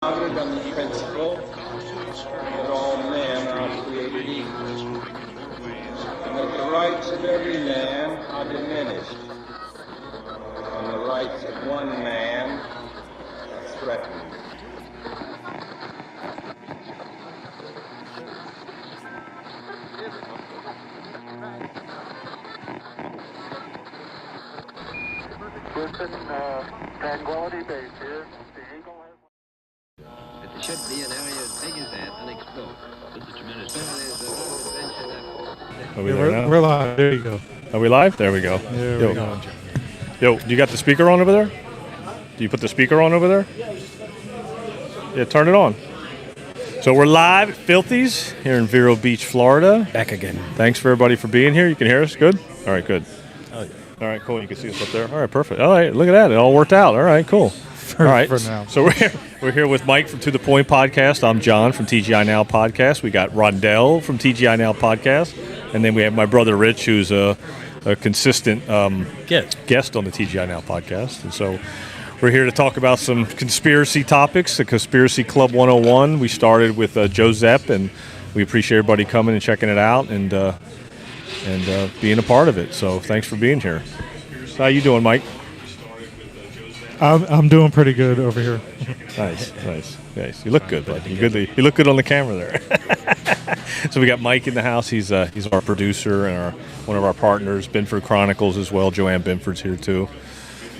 Founded on the principle that all men are created equal, and that the rights of every man are diminished, and the rights of one man are threatened. Tranquility Base here. The Eagle has... It should be an area as big as that, unexplored. It's a tremendous We're live. There you go. Are we live? There we go. There we go. Yo, you got the speaker on over there? Do you put the speaker on over there? Yeah, turn it on. So we're live at Filthy's here in Vero Beach, Florida. Back again. Thanks for everybody for being here. You can hear us? Good? All right, good. Oh, yeah. All right, cool. You can see us up there. All right, perfect. All right, look at that. It all worked out. All right, cool. All right. For now. So we're here with Mike from To The Point Podcast. I'm John from TGI Now Podcast. We got Rondell from TGI Now Podcast. And then we have my brother Rich, who's a consistent guest on the TGI Now Podcast. And so we're here to talk about some conspiracy topics, the Conspiracy Club 101. We started with Joe Zepp, and we appreciate everybody coming and checking it out and being a part of it. So thanks for being here. How you doing, Mike? I'm doing pretty good over here. Nice. You look good, bud. You look good on the camera there. So we got Mike in the house. He's our producer and one of our partners, Binford Chronicles as well. Joanne Binford's here too.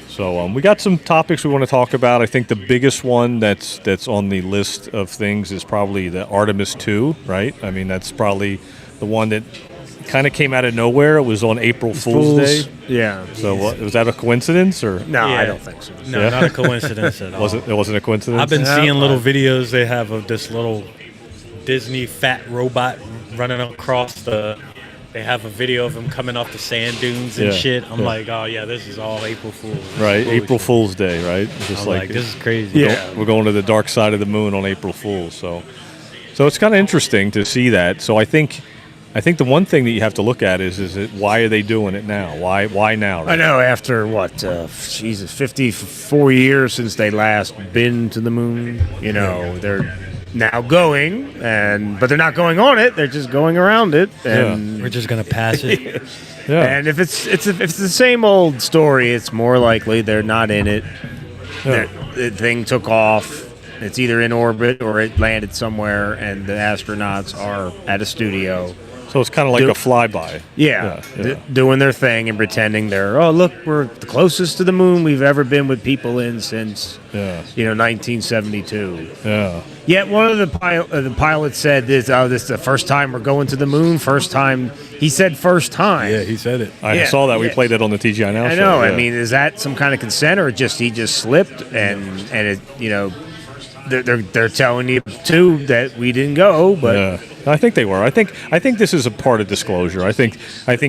So we got some topics we want to talk about. I think the biggest one that's on the list of things is probably the Artemis II, right? I mean, that's probably the one that kind of came out of nowhere. It was on April Fool's Day. Yeah. So was that a coincidence or? No, Yeah. I don't think so. No, not a coincidence at all. It wasn't a coincidence? I've been seeing little videos they have of this little Disney fat robot running across they have a video of him coming off the sand dunes and shit. I'm like, oh yeah, this is all April Fool's. Right, Bullshit. April Fool's Day, right? Just I'm like, this is crazy. We're going to the dark side of the moon on April Fool's. So it's kind of interesting to see that. So I think the one thing that you have to look at is why are they doing it now? Why now? I know after 54 years since they last been to the moon. You know, they're now going, but they're not going on it. They're just going around it, and We're just gonna pass it. Yeah. and if it's the same old story, it's more likely they're not in it. Yeah. The thing took off. It's either in orbit or it landed somewhere, and the astronauts are at a studio. So it's kind of like a flyby. Yeah, Yeah. doing their thing and pretending we're the closest to the moon we've ever been with people in since, 1972. Yeah. Yet one of the pilots said this is the first time we're going to the moon. First time. He said first time. Yeah, he said it. I Yeah, saw that. We yeah. played that on the TGI Now show. I know. Yeah. I mean, is that some kind of consent or he just slipped and it, they're telling you too that we didn't go, but. Yeah. I think they were. I think this is a part of disclosure. I think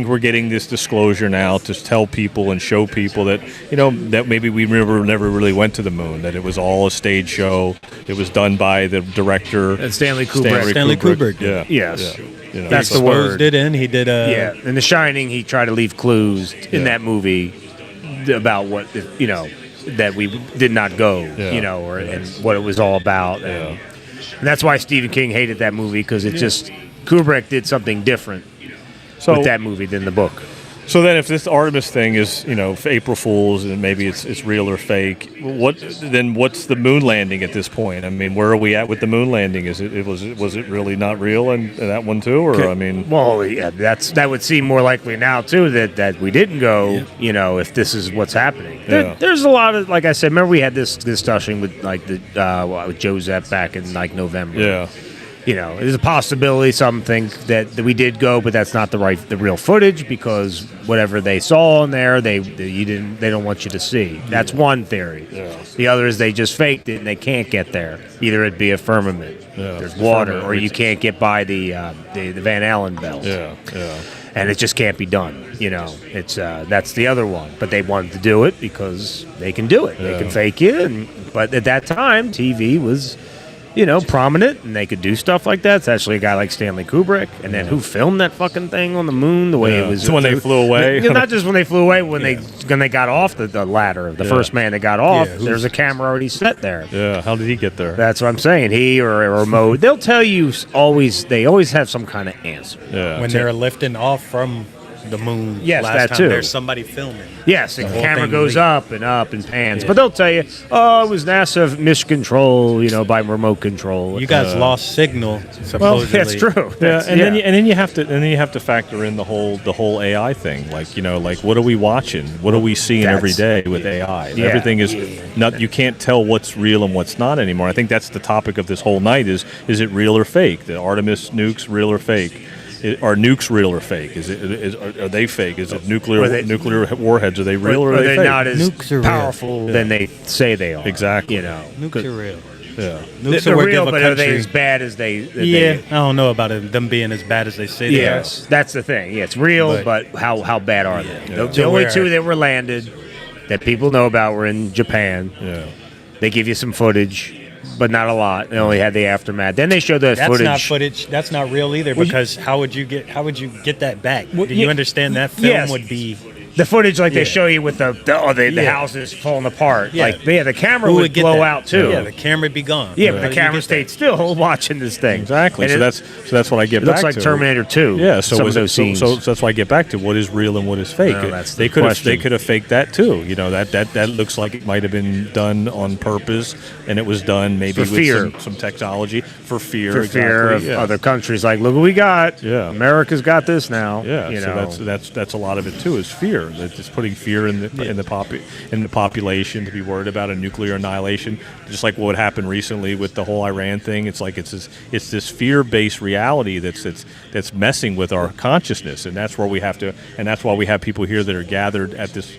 we're getting this disclosure now to tell people and show people that that maybe we never really went to the moon. That it was all a stage show. It was done by the director And Stanley Kubrick. Stanley Kubrick. Yeah. Yes. Yeah. That's the Exposed word. it in. He did Yeah, in The Shining, he tried to leave clues in that movie about what that we did not go, and what it was all about. And that's why Stephen King hated that movie because Kubrick did something different with that movie than the book. So then, if this Artemis thing is, April Fool's and maybe it's real or fake, what's the moon landing at this point? I mean, where are we at with the moon landing? Was it really not real and that one too, or I mean? Well, yeah, that would seem more likely now too that we didn't go. If this is what's happening. There's a lot of, like I said. Remember we had this discussion with with Joe Zepp back in November. Yeah. There's a possibility some think that we did go, but that's not the real footage because whatever they saw in there, they don't want you to see. That's one theory. Yeah. The other is they just faked it and they can't get there. Either it'd be a firmament, there's water, or you can't get by the Van Allen belt. Yeah. And it just can't be done. It's that's the other one. But they wanted to do it because they can do it. They can fake it. But at that time, TV was. prominent, and they could do stuff like that. It's actually a guy like Stanley Kubrick, and then who filmed that fucking thing on the moon the way it was. So when they flew away, not just when they flew away, when they got off the ladder, the first man that got off, there's a camera already set there. Yeah, how did he get there? That's what I'm saying. He or Mo, they'll tell you always. They always have some kind of answer. Yeah, when they're lifting off from the moon. Yes, last that time, too. There's somebody filming. Yes, the whole camera thing goes up and pans. But they'll tell you, it was NASA mission control, by remote control. You guys lost signal. Supposedly. Well, that's true. Then you have to factor in the whole AI thing. Like what are we watching? What are we seeing every day with AI? Yeah. Everything is not. You can't tell what's real and what's not anymore. I think that's the topic of this whole night. Is it real or fake? The Artemis nukes real or fake? Are nukes real or fake? Are they fake? Is it nuclear warheads? Are they real or are they fake? Not as Nukes are powerful than they say they are. Exactly. Nukes are real. Yeah. Nukes They're are what real, give a but are they country- as bad as they? I don't know about them being as bad as they say they are. Yes, that's the thing. Yeah, it's real, but how bad are they? The only two that were landed that people know about were in Japan. Yeah. They give you some footage, but not a lot. They only had the aftermath. Then they showed the That's footage. not footage. That's not real either. Because how would you get that back? Do you understand that film would be the footage like they show you with the houses falling apart. Yeah. The camera Who would get blow that? out too. Yeah, the camera would be gone. Yeah, but How the did you camera get stayed still watching this thing. Exactly. And So that's what I get it back looks like to. Terminator 2. Yeah. some of those scenes. So that's why I get back to what is real and what is fake. Well, that's they the could have question. faked that too. That looks like it might have been done on purpose, and it was done maybe For with fear. some technology for fear. for fear of exactly, yeah. other countries. Like, look what we got. Yeah. America's got this now. Yeah, you so know. that's a lot of it too. Is fear. It's putting fear in the population to be worried about a nuclear annihilation. Just like what happened recently with the whole Iran thing. It's like it's this fear-based reality that's messing with our consciousness, and that's where we have to. And that's why we have people here that are gathered at this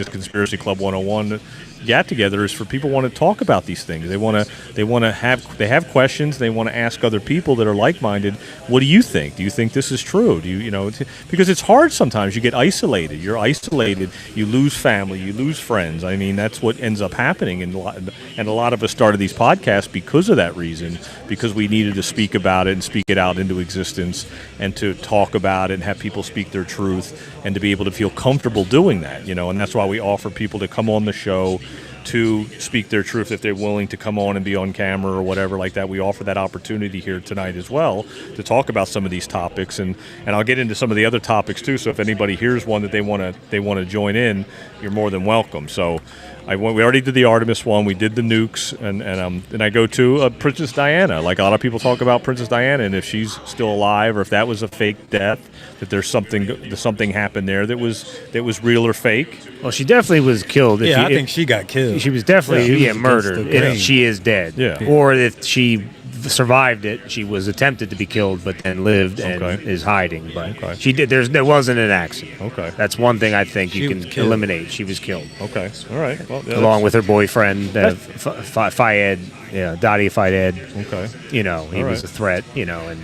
Conspiracy Club 101. Get together is for people want to talk about these things. They have questions. They want to ask other people that are like-minded. What do you think? Do you think this is true? Do you because it's hard sometimes. You get isolated. You're isolated. You lose family. You lose friends. I mean, that's what ends up happening. And a lot of us started these podcasts because of that reason, because we needed to speak about it and speak it out into existence and to talk about it and have people speak their truth and to be able to feel comfortable doing that. And that's why we offer people to come on the show to speak their truth if they're willing to come on and be on camera or whatever like that. We offer that opportunity here tonight as well to talk about some of these topics, and I'll get into some of the other topics too. So if anybody hears one that they want to join in, you're more than welcome. So we already did the Artemis one. We did the nukes, and I go to Princess Diana. Like a lot of people talk about Princess Diana, and if she's still alive or if that was a fake death, that there's something happened there that was real or fake. Well, she definitely was killed. I think she got killed. She was definitely She was against murdered. the grain. If she is dead, Yeah. or if she survived it, she was attempted to be killed, but then lived and Okay. is hiding. But Okay. she did. There wasn't an accident. Okay. That's one thing I think you She can was killed. eliminate. She was killed, Okay. All right. Well, yeah, along with her boyfriend, Fayed. Yeah, Dadi Fayed. Okay. He All was right. a threat. And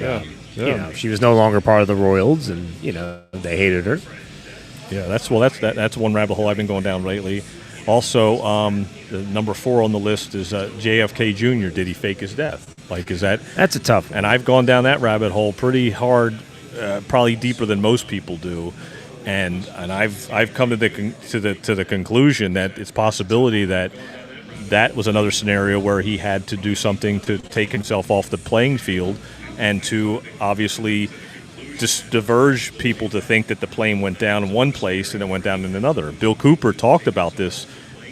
Yeah. she was no longer part of the royals, and they hated her. Yeah, that's one rabbit hole I've been going down lately. Also, the number 4 on the list is JFK Jr. Did he fake his death? Like, is that? That's a tough one. And I've gone down that rabbit hole pretty hard, probably deeper than most people do. And I've come to the conclusion that it's possibility that was another scenario where he had to do something to take himself off the playing field and to obviously just diverge people to think that the plane went down in one place and it went down in another. Bill Cooper talked about this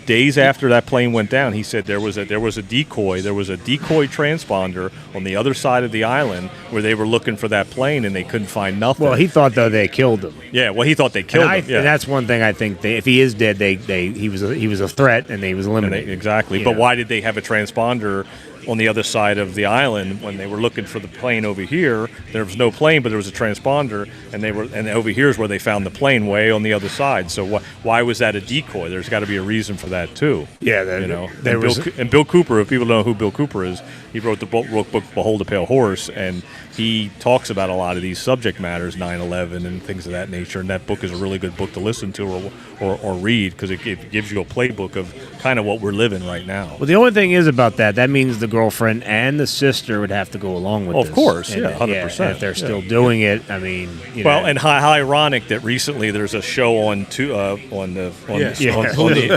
days after that plane went down. He said there was a decoy transponder on the other side of the island where they were looking for that plane and they couldn't find nothing. Well, he thought though they killed him. Yeah, well, he thought they killed him. Yeah. And that's one thing I think. If he is dead, he was a threat and he was eliminated. Exactly. But why did they have a transponder on the other side of the island when they were looking for the plane over here? There was no plane, but there was a transponder, and over here is where they found the plane, way on the other side. So why was that a decoy? There's got to be a reason for that too. Yeah, And Bill Cooper. If people don't know who Bill Cooper is, He wrote the book Behold the Pale Horse, and he talks about a lot of these subject matters, 9/11 and things of that nature. And that book is a really good book to listen to or read, because it gives you a playbook of kind of what we're living right now. Well, the only thing is about that means the girlfriend and the sister would have to go along with this. Of course, And, 100%. and if they're still doing it, I mean, Well, and how ironic that recently there's a show on the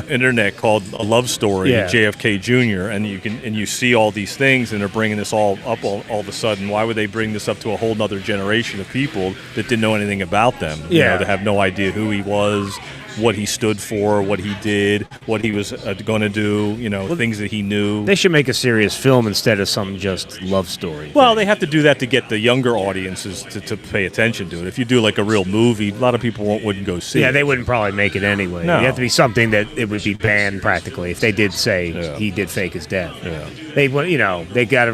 internet called A Love Story, JFK Jr., and you see all these things, and they're bringing this all up all of a sudden. Why would they bring this up to a whole nother generation of people that didn't know anything about them? You know, that have no idea who he was, what he stood for, what he did, what he was going to do, things that he knew. They should make a serious film instead of some just love story. Well, they have to do that to get the younger audiences to pay attention to it. If you do like a real movie, a lot of people wouldn't go see it. Yeah, they wouldn't probably make it anyway. No. It have to be something that it would be banned practically if they did say he did fake his death. Yeah. They got to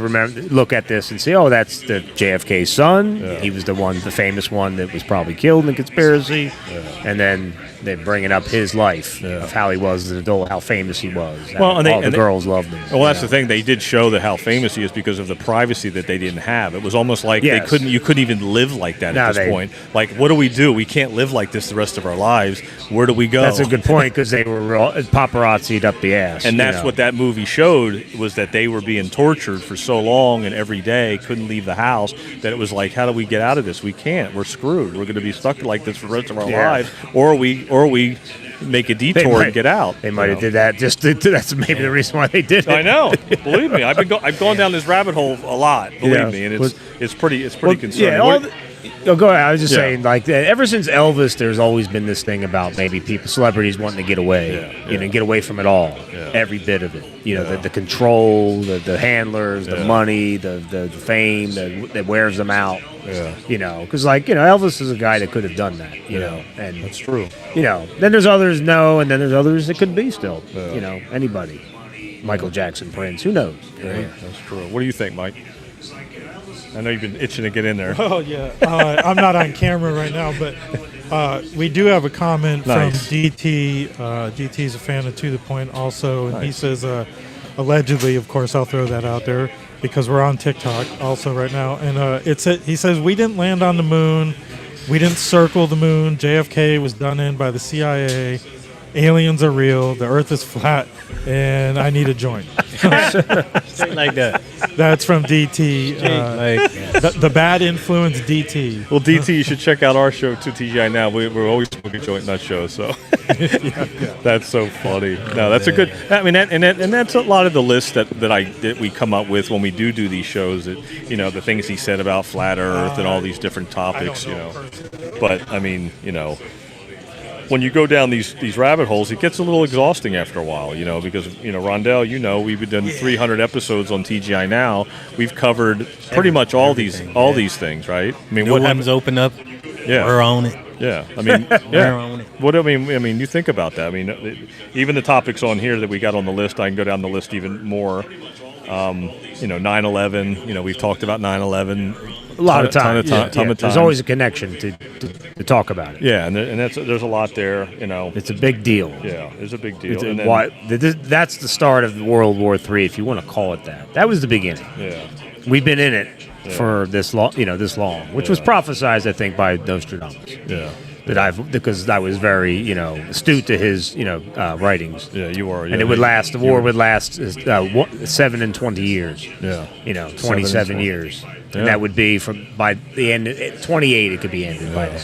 look at this and say, oh, that's the JFK's son. Yeah. He was the famous one that was probably killed in the conspiracy. Yeah. And then they're bringing up his life of how he was as an adult, how famous he was. Well, and all the girls loved him. Well, that's the thing. They did show that how famous he is because of the privacy that they didn't have. It was almost like you couldn't even live like that at this point. Like, what do? We can't live like this the rest of our lives. Where do we go? That's a good point, because they were paparazzi'd up the ass. And that's what that movie showed, was that they were being tortured for so long and every day, couldn't leave the house, that it was like, how do we get out of this? We can't. We're screwed. We're going to be stuck like this for the rest of our lives. Or we make a detour and get out. They might have did that. That's maybe the reason why they did it. I know. Believe me, I've gone down this rabbit hole a lot. Believe me, and it's pretty concerning. Go ahead. I was just saying, like, ever since Elvis, there's always been this thing about maybe celebrities wanting to get away, get away from it all, every bit of it. The control, the handlers, the money, the fame that wears them out. Because Elvis is a guy that could have done that. And that's true. Then there's others and then there's others that could be still. Anybody, Michael Jackson, Prince, who knows? Yeah, that's true. What do you think, Mike? I know you've been itching to get in there. Oh, yeah. I'm not on camera right now, but we do have a comment from DT. DT's a fan of To The Point also, and he says, allegedly, of course, I'll throw that out there, because we're on TikTok also right now, and he says, we didn't land on the moon, we didn't circle the moon, JFK was done in by the CIA, aliens are real, the earth is flat, and I need a joint. Like that. That's from DT. The bad influence DT. Well, DT, you should check out our show too, TGI Now. We're always smoking joint nut show, so that's so funny. No, that's a good. I mean, and that's a lot of the list that we come up with when we do these shows. That the things he said about flat Earth and all these different topics. But I mean, when you go down these rabbit holes, it gets a little exhausting after a while, because, Rondell, we've been done 300 episodes on TGI Now. We've covered pretty much all these things, right? I mean, what happens open up? Yeah. We're on it. Yeah, I mean, We're on it. What I mean, you think about that. I mean, even the topics on here that we got on the list, I can go down the list even more. 9/11. We've talked about 9/11. A lot of time. Time. There's always a connection to talk about it. Yeah, and there's a lot there. It's a big deal. Yeah, it's a big deal. That's the start of World War III, if you want to call it that. That was the beginning. Yeah, we've been in it for this long, which was prophesized, I think, by Nostradamus. Yeah. Because I was very, astute to his, writings. Yeah, you are. Yeah, and it would last. The war would last 7 and 20 years. Yeah. 27 years. Yeah. And that would be by the end. 28, it could be ended by then.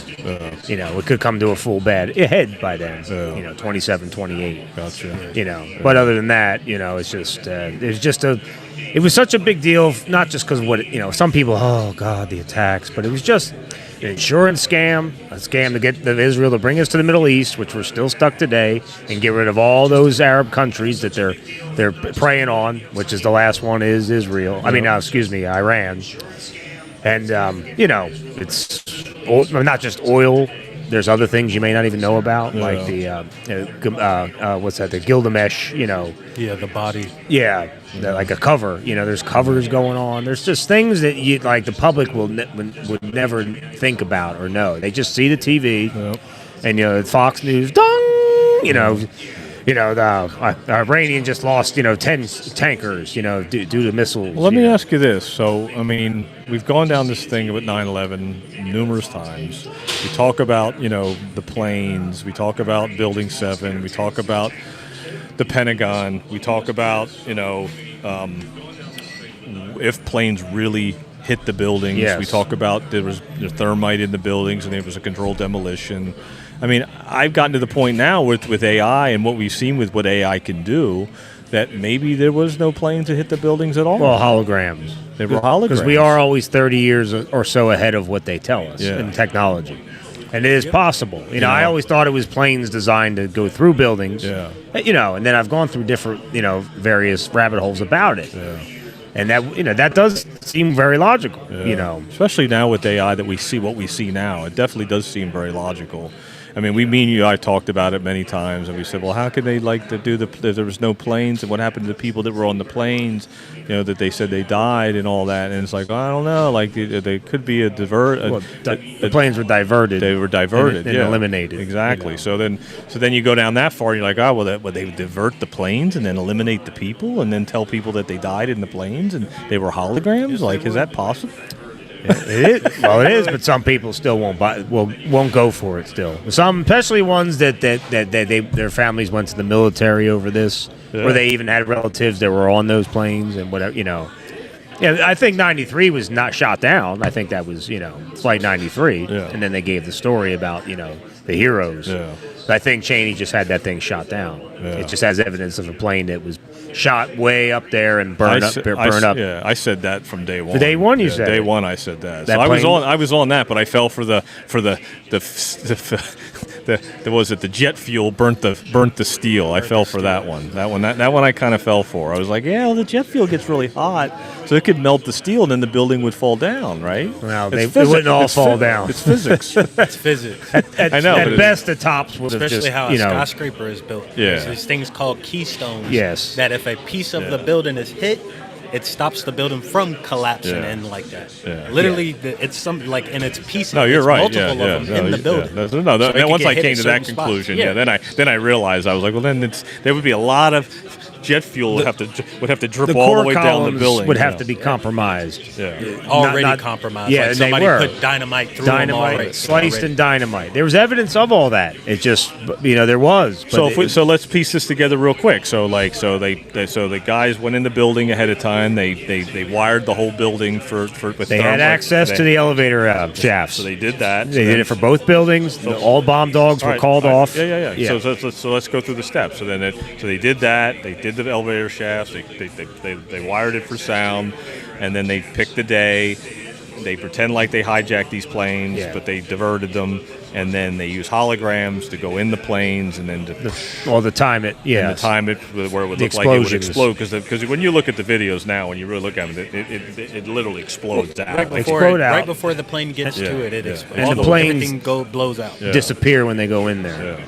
It could come to a full head by then. 27, 28. Gotcha. But other than that, it's just it was such a big deal, not just because some people, oh God, the attacks, but it was just an insurance scam, a scam to get Israel to bring us to the Middle East, which we're still stuck today, and get rid of all those Arab countries that they're preying on, which is the last one is Israel. I mean, Iran. And it's not just oil. There's other things you may not even know about, like the what's that? The Gilgamesh, Yeah, the body. Yeah, like a cover. There's covers going on. There's just things that the public would never think about or know. They just see the TV, and Fox News, dong, the Iranian just lost 10 tankers due to missiles. Well, let me ask you this. So, I mean, we've gone down this thing with 9/11 numerous times. We talk about the planes. We talk about Building 7. We talk about the Pentagon. We talk about if planes really hit the buildings. Yes. We talk about there was thermite in the buildings and there was a controlled demolition. I mean, I've gotten to the point now with AI and what we've seen with what AI can do that maybe there was no planes that hit the buildings at all. Well, holograms. They were holograms. Because we are always 30 years or so ahead of what they tell us in technology. And it is possible. I always thought it was planes designed to go through buildings. Yeah. And then I've gone through different, various rabbit holes about it. Yeah. And that does seem very logical, Especially now with AI that we see what we see now. It definitely does seem very logical. I mean, I talked about it many times, and we said, well, how could they to do if there was no planes, and what happened to the people that were on the planes, that they said they died and all that, and it's like, I don't know, like they could be the planes were diverted. They were diverted and eliminated. Exactly. So then you go down that far, and you're like, oh, well, they would divert the planes and then eliminate the people, and then tell people that they died in the planes and they were holograms. Like, is that possible? It is. Well, it is, but some people still won't go for it. Still, some, especially ones that their families went to the military over this, or they even had relatives that were on those planes and whatever. Yeah, I think 93 was not shot down. I think that was Flight 93, and then they gave the story about the heroes. Yeah. But I think Cheney just had that thing shot down. Yeah. It just has evidence of a plane that was shot way up there and burned up. Yeah, I said that from day one. From day one, you said day it. one. I said that. That So plane- I was on that, but I fell for the the jet fuel burnt the steel. I fell for that one. That one I kind of fell for. I was like, yeah, well, the jet fuel gets really hot, so it could melt the steel, and then the building would fall down, right? Well, they wouldn't all fall down. It's physics. It's physics. I know. At best, the tops would have Especially just, how a skyscraper is built. Yeah. There's these things called keystones. Yes. That if a piece of the building is hit, it stops the building from collapsing Yeah. and like that. Yeah. Literally, it's something like in its pieces. No, you're it's right. Multiple of them in the building. No, So it could once get I hit came at to that certain spots. conclusion, Yeah. then I realized I was like, well, then there would be a lot of jet fuel would have to drip the all core the way down the columns building. would have to be compromised. Yeah. Already Not- compromised. yeah, like and somebody they were. put dynamite through them Dynamite, already. sliced and dynamite. There was evidence of all that. It just, there was. But So let's piece this together real quick. So the guys went in the building ahead of time. They wired the whole building for with they had thermal- access to the elevator shafts. So they did that. They did it for both buildings. All bomb dogs were called off. Yeah. So let's go through the steps. So they did that. They did the elevator shafts. They wired it for sound, and then they picked the day. They pretend like they hijacked these planes, but they diverted them, and then they use holograms to go in the planes, and then the time it, and the time it where it would look like it would explode. Because when you look at the videos now, when you really look at them, it literally explodes out. Right before the plane gets to it, explodes. And the planes everything blows out. disappear when they go in there. Yeah.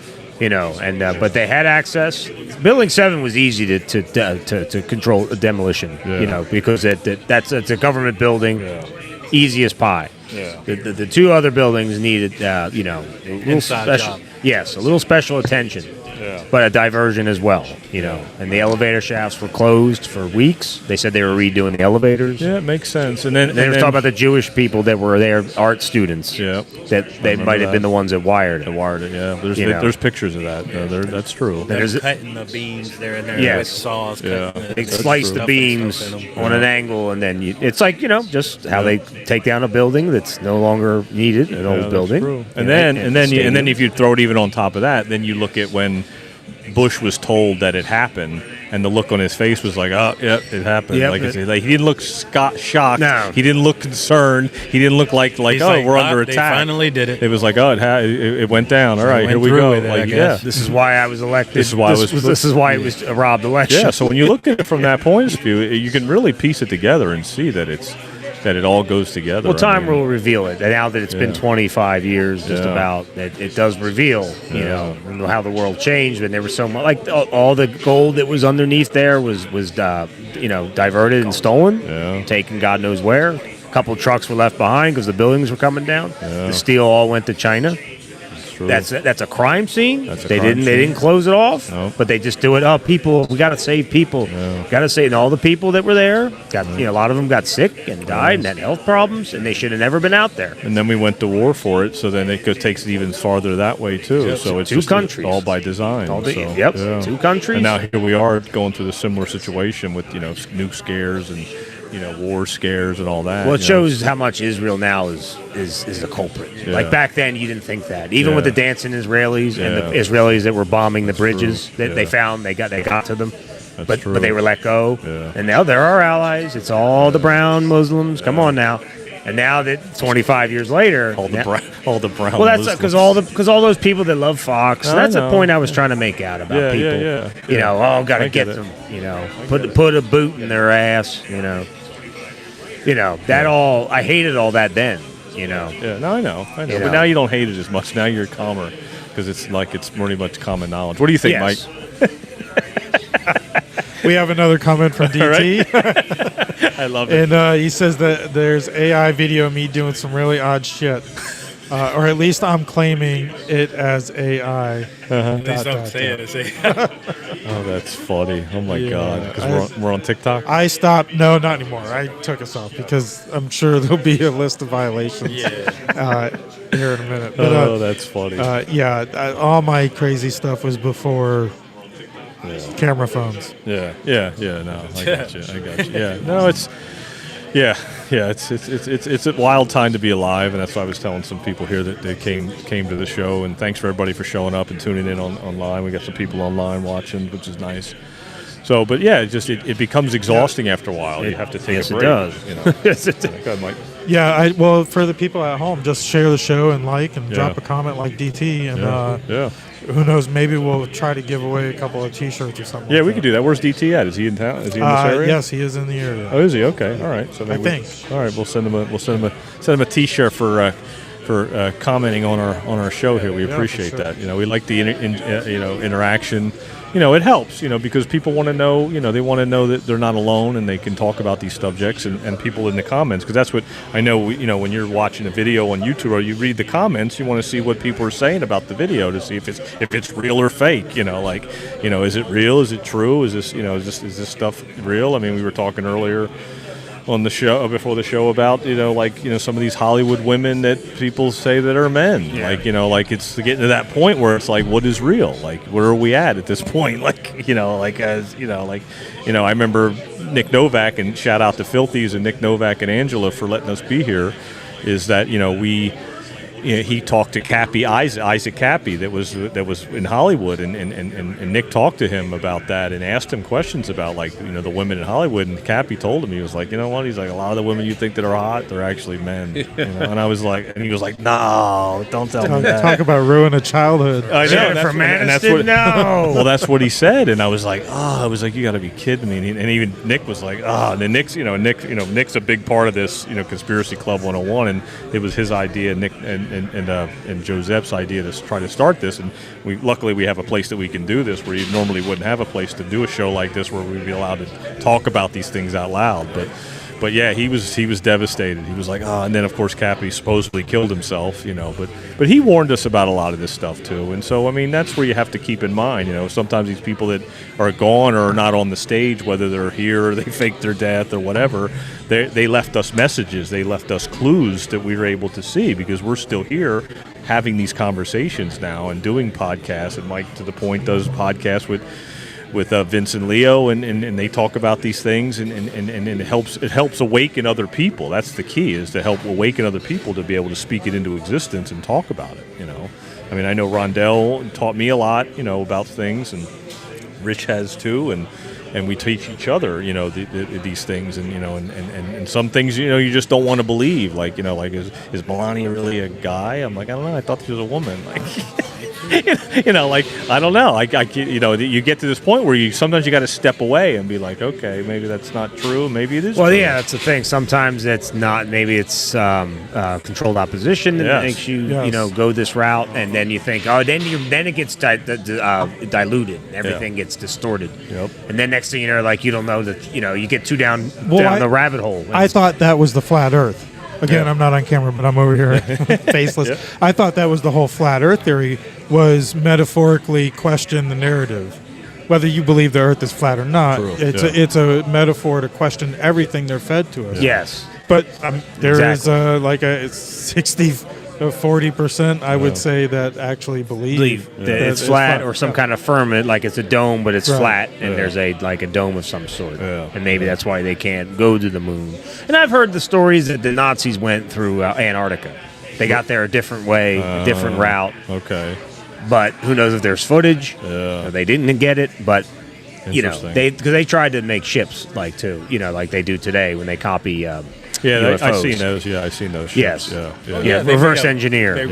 But they had access. Building 7 was easy to control demolition. Because that's a government building, easy as pie. Yeah. The two other buildings needed, a little Inside special. job. Yes, a little special attention. Yeah. But a diversion as well, And the elevator shafts were closed for weeks. They said they were redoing the elevators. Yeah, it makes sense. And then They were talking about the Jewish people that were there, art students. Yeah. That they might have been the ones that wired it. Yeah. There's pictures of that. That's true. They're cutting the beams there and there Yes. with saws. Yeah. They slice the beams on an angle, and then it's like just how they take down a building that's no longer needed, an old building. True. And then if you throw it even on top of that, then you look at when Bush was told that it happened, and the look on his face was like, "Oh, yeah, it happened." Yep. Like he didn't look shocked. No. He didn't look concerned. He didn't look like He's we're under They attack. finally did it. It was like, it went down. All right, went here we through go. with it, I guess. This is why I was elected. This is why it was a robbed election. Yeah. So when you look at it from that point of view, you can really piece it together and see that it all goes together. Well, time will reveal it. And now that it's been 25 years, just about, it does reveal, how the world changed. And there was so much, like all the gold that was underneath there was diverted and stolen, taken God knows where. A couple trucks were left behind because the buildings were coming down. The steel all went to China. true. That's a crime scene. That's a they crime didn't scene. close it off, No. but they just do it. Oh, people, we got to save people. Got to save, and all the people that were there got a lot of them got sick and died and had health problems, and they should have never been out there. And then we went to war for it, so then it takes it even farther that way too. Yep. So it's Two just countries. all by design. Yep, 2 countries. And now here we are going through the similar situation with nuke scares and war scares and all that. Well, it shows how much Israel now is a culprit. Yeah. Like back then, you didn't think that. Even with the dancing Israelis and the Yeah. Israelis that were bombing the bridges true. that they found, they got to them. That's true. But they were let go. Yeah. And now they're our allies. It's all the brown Muslims. Come on now. And now that 25 years later, all the brown. well, that's Muslims. because all those people that love Fox. I that's the know. point I was trying to make out about people. Yeah. Got to I get get it. them. Put a boot in their ass. That all. I hated all that then. Yeah, no, I know. You But know. now you don't hate it as much. Now you're calmer because it's pretty much common knowledge. What do you think, Yes. Mike? We have another comment from DT. I love it. And he says that there's AI video of me doing some really odd shit. Or at least I'm claiming it as AI. At least I'm saying it. Oh, that's funny. Oh, my Yeah. God. Because we're on TikTok? I stopped. No, not anymore. I took us off because I'm sure there'll be a list of violations here in a minute. But, that's funny. all my crazy stuff was before camera phones. Yeah. No, I got you. Yeah. No, it's it's a wild time to be alive, and that's why I was telling some people here that they came to the show. And thanks for everybody for showing up and tuning in online. We got some people online watching, which is nice. So, but yeah, it becomes exhausting after a while. You have to take a break. It does. Yes, it does. Go ahead, Mike. Yeah, well, for the people at home, just share the show and drop a comment like DT, and who knows, maybe we'll try to give away a couple of T-shirts or something. Yeah, like we could do that. Where's DT at? Is he in town? Is he in this area? Yes, he is in the area. Oh, is he? Okay, all right. So maybe I think. All right, we'll send him a T-shirt for commenting on our show here. We appreciate for sure. that. We like the interaction. It helps. Because people want to know. They want to know that they're not alone and they can talk about these subjects and people in the comments. Because that's what I know. When you're watching a video on YouTube or you read the comments, you want to see what people are saying about the video to see if it's real or fake. Is it real? Is it true? Is this stuff real? I mean, we were talking earlier on the show before the show about some of these Hollywood women that people say that are men. It's getting to that point where it's like, what is real? Like, where are we at this point? I remember Nick Novak, and shout out to Filthies and Nick Novak and Angela for letting us be here. Is that he talked to Isaac Cappy that was in Hollywood, and Nick talked to him about that and asked him questions about the women in Hollywood, and Cappy told him, he was like, he's like, a lot of the women you think that are hot, they're actually men. And I was like, and he was like, no, don't tell me that. Talk about ruin a childhood. I know, Jennifer Aniston, no. Well, that's what he said, and I was like, you got to be kidding me. And even Nick was like, and then Nick's a big part of this, Conspiracy Club 101, and it was his idea, Nick and Joseph's idea to try to start this, and luckily we have a place that we can do this, where you normally wouldn't have a place to do a show like this where we'd be allowed to talk about these things out loud. But yeah, he was devastated. He was like, and then of course Cappy supposedly killed himself, but he warned us about a lot of this stuff too. And so I mean, that's where you have to keep in mind, sometimes these people that are gone or are not on the stage, whether they're here or they faked their death or whatever, they left us messages, they left us clues that we were able to see, because we're still here having these conversations now and doing podcasts. And Mike, to the point, does podcasts with Vince and Leo, and they talk about these things, and it helps awaken other people. That's the key, is to help awaken other people to be able to speak it into existence and talk about it. I mean, I know Rondell taught me a lot, about things, and Rich has too, and we teach each other, these things, and some things, you just don't want to believe. Is Melania really a guy? I'm like, I don't know. I thought she was a woman. I don't know. You get to this point where sometimes you got to step away and be like, okay, maybe that's not true. Maybe it is. Well, true. yeah, that's the thing. Sometimes it's not. Maybe it's controlled opposition that makes you, go this route, and then you think, then it gets diluted. Everything gets distorted. Yep. And then next thing you know, you don't know that, you get too down the rabbit hole. I thought that was the flat Earth. Again, I'm not on camera, but I'm over here faceless. Yeah. I thought that was the whole flat Earth theory, was metaphorically question the narrative. Whether you believe the Earth is flat or not, True. it's a metaphor to question everything they're fed to us. Yes. But there is Exactly. like a 40%, I would say, that actually believe That it's flat or some kind of firmament, like it's a dome, but it's Right. flat, and there's a dome of some sort, Yeah. and maybe that's why they can't go to the moon. And I've heard the stories that the Nazis went through Antarctica. They got there a different way, a different route, Okay. but who knows if there's footage? Yeah. Or they didn't get it, but you know, Interesting. because they tried to make ships like they do today when they copy. Yeah, UFOs. I've seen those. Yeah, I've seen those. Ships. Yes. Yeah. Yeah, they reverse made a- engineer.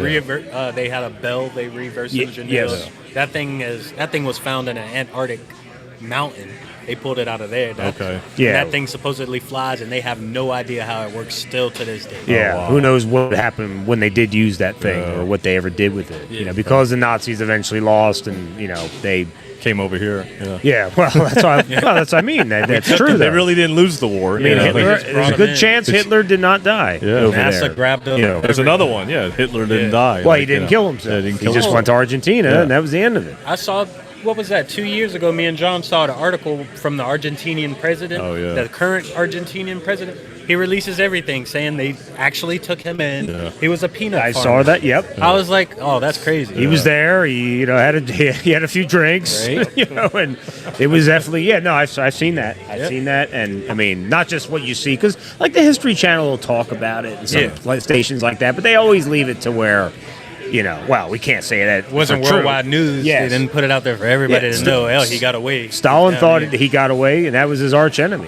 They had a bell. They reverse Ye- engineered. yes. That thing was found in an Antarctic mountain. They pulled it out of there. Okay. Yeah. That thing supposedly flies, and they have no idea how it works still to this day. Yeah, wow. who knows what happened when they did use that thing Yeah. or what they ever did with it. Yeah. Because the Nazis eventually lost, and they. Came over here. Yeah. Yeah, well, that's what I mean. That's true. They though. really didn't lose the war. I mean, you know? Hitler. just There's brought a him good in. chance Hitler did not die. Yeah. over NASA there. grabbed him. You know, There's another one. Yeah, Hitler didn't die. Well, he Like, didn't kill himself. Yeah, didn't He kill just himself. went to Argentina, Yeah. and that was the end of it. I saw, what was that, 2 years ago, me and John saw the article from the Argentinian president, Oh, yeah. the current Argentinian president. He releases everything saying they actually took him in. Yeah. He was a peanut I farmer. saw that. Yep. I was like, oh, that's crazy. He was there. He he had a few drinks, Right. and it was definitely I've seen that. I've Yep. seen that, and I mean not just what you see, because like the History Channel will talk about it and some stations like that, but they always leave it to where well, we can't say that It wasn't for true. worldwide news. Yes. They didn't put it out there for everybody Yeah, to know. Oh, he got away. Stalin Yeah, thought yeah. he got away, and that was his arch enemy.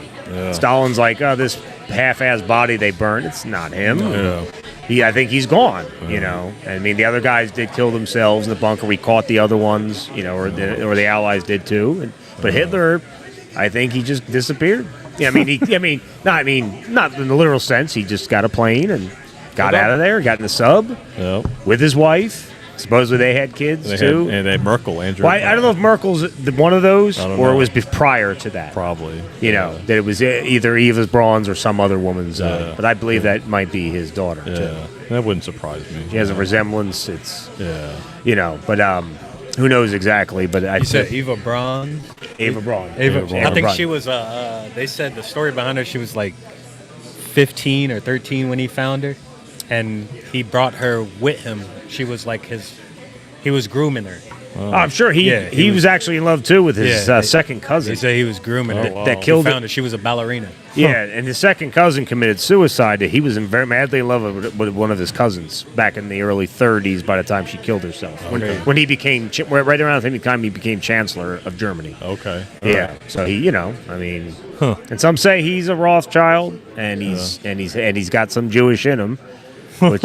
Stalin's like, oh, this half-ass body they burned, it's not him. Yeah. I think he's gone. I mean, the other guys did kill themselves in the bunker. We caught the other ones, or the Allies did too. But Hitler, I think he just disappeared. Yeah, not in the literal sense. He just got a plane and got out of there, got in the sub Yeah. with his wife. Supposedly they had kids too. And they had Merkel, Andrew. Well, I don't know if Merkel's one of those, I don't or know. it was prior to that. Probably. That it was either Eva's Braun's or some other woman's. But I believe that might be his daughter too. Yeah. That wouldn't surprise me. She has a resemblance. It's Yeah. but who knows exactly? But I You said Eva Braun. Eva Braun. I think Braun. she was. They said the story behind her. She was like 15 or 13 when he found her, and he brought her with him. She was like he was grooming her. Oh, I'm sure he he was actually in love too with his Yeah, second They cousin. say he was grooming her. wow. That He killed found it. her. She was a ballerina. Yeah, and his second cousin committed suicide. He was very madly in love with one of his cousins back in the early 30s. By the time she killed herself, when he became right around the time he became chancellor of Germany. Okay. Yeah, so he, and some say he's a Rothschild, and he's got some Jewish in him, which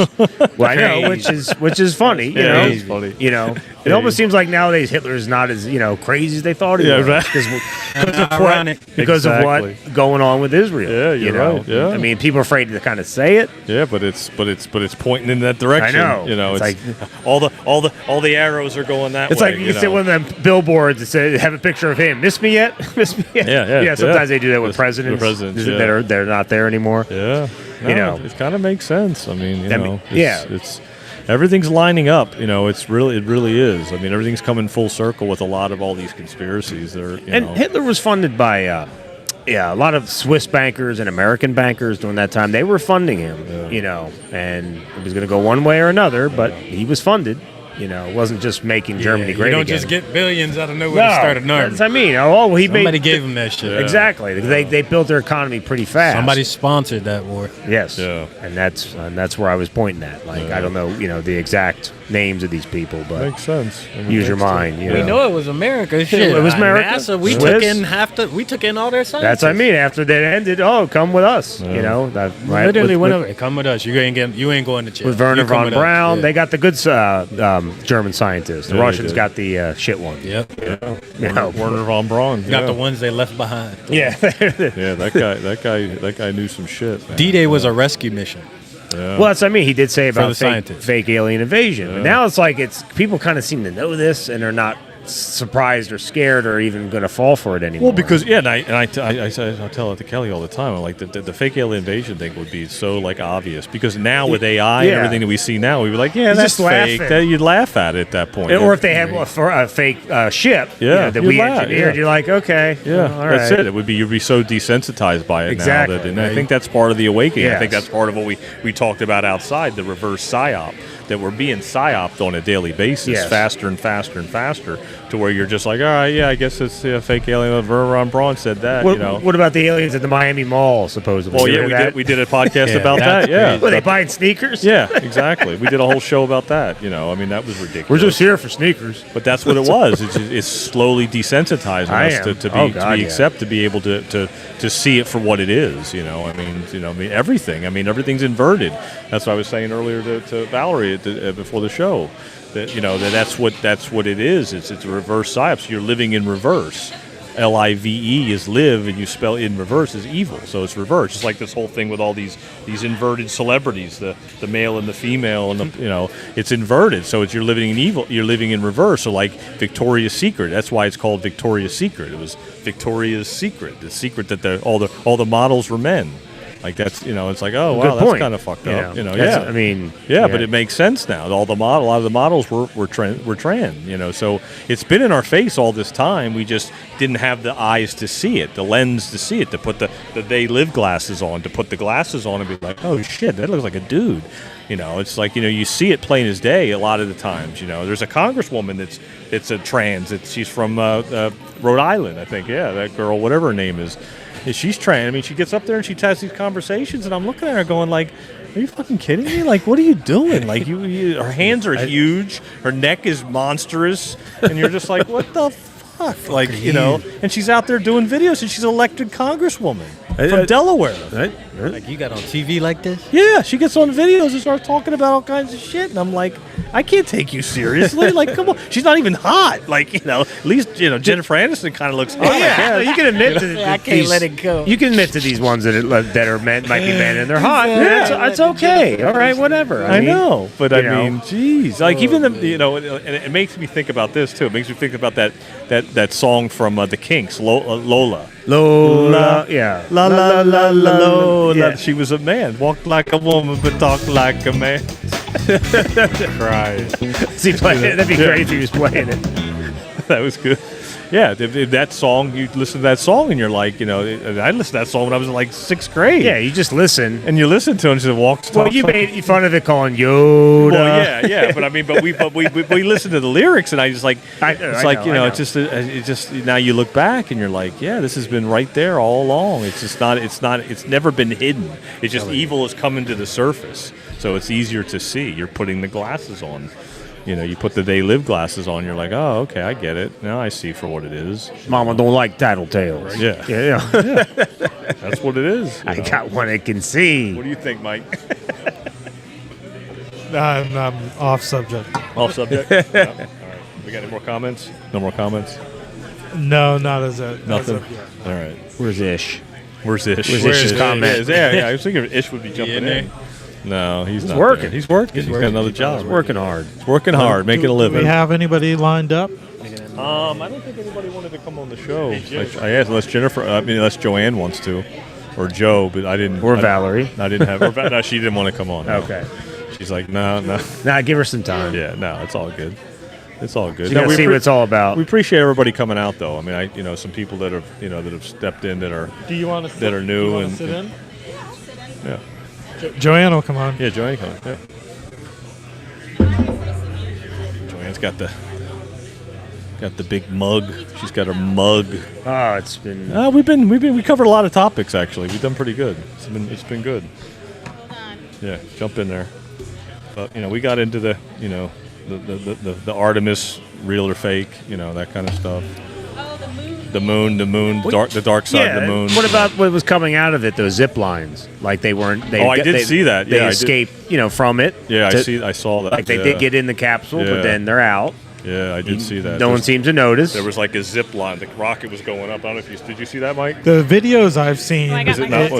I know, which is funny, you Yeah, know. he's funny. It almost seems like nowadays Hitler's not as crazy as they thought he Yeah, was, right. Ironic. because of Exactly. what going on with Israel. Yeah, you're right, yeah. I mean, people are afraid to kind of say it. Yeah, but it's pointing in that direction. I know. It's It's all the arrows are going that It's way. like you see one of them billboards that says, "Have a picture of him. Miss me yet? Miss me yet?" Yeah. Sometimes they do that with With presidents, presidents, that are they're not there anymore. Yeah. It kind of makes sense. I mean, it's everything's lining up. It really is. I mean, everything's coming full circle with a lot of all these conspiracies. And Hitler was funded by a lot of Swiss bankers and American bankers during that time. They were funding him, and it was going to go one way or another, but he was funded. It wasn't just making Germany great You don't again. just get billions out of nowhere to start an army. That's what I mean. Oh, he Somebody made, gave him that shit. Exactly. They built their economy pretty fast. Somebody sponsored that war. Yes. Yeah. And that's where I was pointing at. Like I don't know, the exact names of these people, but makes sense. use your mind. We know it was America. Shit, It was America. NASA, we Swiss. took in all their scientists. That's what I mean. After that ended, come with us. Right? Literally with, went over. Come with us. You ain't going to jail. with Werner You come von with us. Braun. Yeah. They got the good German scientists. The Yeah, they Russians did. got the shit one. Yep. Werner von Braun. Got the ones they left behind. Yeah. Yeah, that guy knew some shit. Man. D-Day was a rescue mission. Well, that's what I mean. He did say For about the scientists. fake alien invasion. But now it's like people kind of seem to know this and are not surprised or scared or even going to fall for it anymore. Well, because and I tell it to Kelly all the time. I'm like the fake alien invasion thing would be so like obvious because now with AI and everything that we see now, we were like, yeah, that's fake. You'd laugh at it at that point. Or if they had a fake ship, that we engineered, you're like, okay, all right. That's it. It would be you'd be so desensitized by it now and I think that's part of the awakening. Yes. I think that's part of what we talked about outside the reverse psyop. That we're being psyoped on a daily basis, faster and faster and faster, to where you're just like, all right, yeah, I guess it's a fake alien. Ron Braun said that. What about the aliens at the Miami Mall, supposedly? Well, yeah, we did a podcast about that. Yeah, were they buying sneakers? Yeah, exactly. We did a whole show about that. I mean, that was ridiculous. We're just here for sneakers. But that's what it was. It's slowly desensitizing us to be able to see it for what it is. I mean, everything. I mean, everything's inverted. That's what I was saying earlier to Valerie before the show. That's what it is. It's a reverse psyop. So you're living in reverse. LIVE is live, and you spell in reverse is evil. So it's reverse. It's like this whole thing with all these inverted celebrities, the male and the female, and it's inverted. So you're living in evil. You're living in reverse. So like Victoria's Secret. That's why it's called Victoria's Secret. It was Victoria's Secret, the secret that all the models were men. Like that's it's like, oh wow, that's kind of fucked up. I mean, but it makes sense now. A lot of the models were trans. So it's been in our face all this time. We just didn't have the eyes to see it, the lens to see it, to put the they live glasses on, to put the glasses on and be like, oh shit, that looks like a dude. It's like you see it plain as day a lot of the times. There's a congresswoman that's a trans. She's from Rhode Island, I think. Yeah, that girl, whatever her name is. She's trans. I mean, she gets up there and she has these conversations, and I'm looking at her going like, are you fucking kidding me? Like, what are you doing? Like, her hands are huge, her neck is monstrous, and you're just like, what the fuck? Like, and she's out there doing videos, and she's an elected congresswoman from Delaware. Like, you got on TV like this? Yeah, she gets on videos and starts talking about all kinds of shit, and I'm like, I can't take you seriously. Like, come on. She's not even hot. Like, at least, Jennifer Aniston kind of looks hot. Yeah, you can admit to I can't let it go. You can admit to these ones that are might be men and they're hot. Yeah, it's okay. All right, whatever. I know, but I mean, geez. Like, even and it makes me think about this, too. It makes me think about that song from The Kinks, Lola. Yeah. La la la la Lola. Yeah. She was a man, walked like a woman, but talked like a man. Christ. See, that'd be great if he was playing it. That was good. Yeah, that song, you listen to that song and you're like, I listened to that song when I was in like 6th grade. Yeah, you just listen. And you listen to it and she walks. Well, you made fun of it calling Yoda. Well, yeah, but I mean, but we listen to the lyrics and I just like, it's just now you look back and you're like, yeah, this has been right there all along. It's never been hidden. It's just evil is coming to the surface. So it's easier to see. You're putting the glasses on. You put the They Live glasses on, you're like, oh, okay, I get it. Now I see for what it is. Mama don't like tattletales. Yeah. Yeah. That's what it is. I got one that can see. What do you think, Mike? I'm off subject. Off subject? No. All right. We got any more comments? No more comments? No, not as a... Nothing? As a, All right. Where's Ish? Where's Ish's comment? Yeah, I was thinking Ish would be jumping in. No, he's not working. There. He's working. He's got another job. He's working hard. He's working hard, making a living. Do we have anybody lined up? I don't think anybody wanted to come on the show. I asked, unless Joanne wants to, or Joe, but I didn't. Or Valerie. I didn't have. No, she didn't want to come on. No. Okay. She's like, no. Nah, give her some time. Yeah, no, it's all good. It's all good. She's gonna see what it's all about. We appreciate everybody coming out, though. I mean, some people that have stepped in that are. Do you want to? That are new and. Sit in? Yeah. Joanne will come on. Yeah, Joanne coming. Yeah. Joanne's got the big mug. She's got her mug. Oh, it's been. We covered a lot of topics actually. We've done pretty good. It's been good. Yeah, jump in there. But we got into the Artemis real or fake, that kind of stuff. The moon, the dark side of the moon. What about what was coming out of it? Those zip lines, like they weren't. I did see that. They escaped, from it. Yeah, I saw that. Like they did get in the capsule, but then they're out. Yeah, I did see that. No one seemed to notice. There was like a zip line. The rocket was going up. I don't know if you did. You see that, Mike? The videos I've seen, Was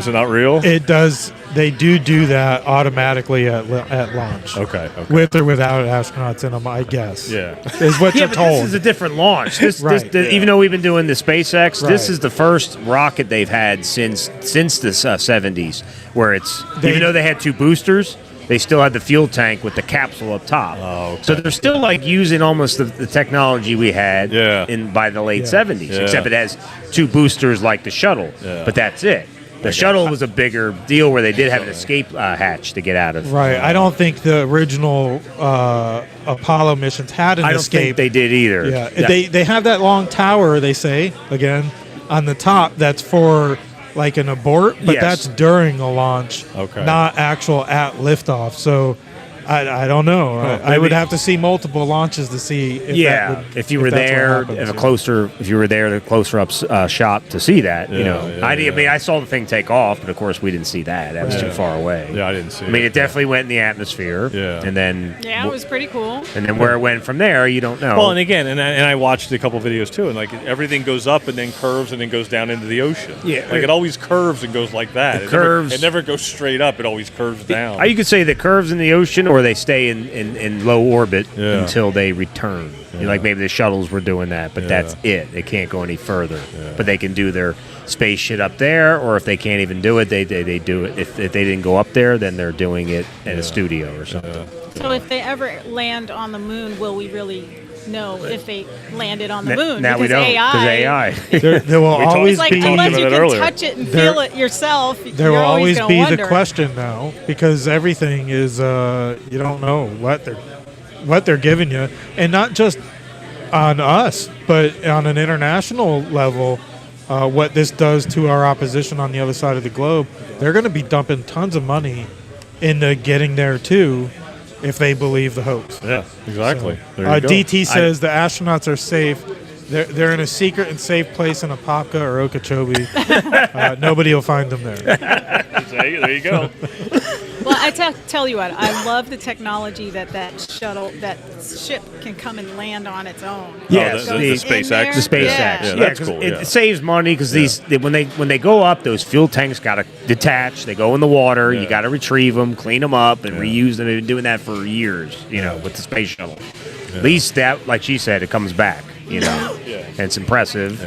it not real? it does. They do that automatically at launch. Okay. With or without astronauts in them, I guess. Yeah. Is what you're but told. this is a different launch. Right. Even though we've been doing the SpaceX, this Right. is the first rocket they've had since the 70s, where even though they had 2 boosters, they still had the fuel tank with the capsule up top. Oh, okay. So they're still like using almost the technology we had by the late 70s, except it has 2 boosters like the shuttle. Yeah. But that's it. The shuttle was a bigger deal where they did have an escape hatch to get out of. Right. I don't think the original Apollo missions had an I don't escape. think they did either. Yeah. They have that long tower, they say, again, on the top that's for like an abort, but Yes. that's during a launch, not actual at liftoff. So I don't know. I would have to see multiple launches to see if that would, if you were there, if you were there, the closer up shot to see that, I mean, I saw the thing take off, but of course we didn't see that. That was too far away. Yeah, I didn't see. I mean, it definitely went in the atmosphere. Yeah, and then it was pretty cool. And then where it went from there, you don't know. Well, and again, and I watched a couple videos too, and like everything goes up and then curves and then goes down into the ocean. Yeah, like it always curves and goes like that. It never goes straight up. It always curves down. You could say the curves in the ocean, or they stay in low orbit until they return. Like maybe the shuttles were doing that, but that's it. They can't go any further. But they can do their space shit up there, or if they can't even do it, they do it. If they didn't go up there, then they're doing it at a studio or something. So if they ever land on the moon, will we really know if they landed on the moon? Now we don't, because AI. There will always like, be. unless you can touch it and feel it yourself, There will you're always gonna be wonder. the question now, because everything is you don't know what they're giving you, and not just on us, but on an international level. What this does to our opposition on the other side of the globe, they're going to be dumping tons of money into getting there too, if they believe the hoax. Yeah, exactly. So, There you go. DT says the astronauts are safe. They're in a secret and safe place in Apopka or Okeechobee. Nobody will find them there. There you go. Well, I tell you what, I love the technology that ship can come and land on its own. Yes, the SpaceX. The SpaceX. Yeah, that's cool. It saves money because when they go up, those fuel tanks got to detach. They go in the water. You got to retrieve them, clean them up, and reuse them. They've been doing that for years. With the space shuttle. At least that, like she said, it comes back. And it's impressive.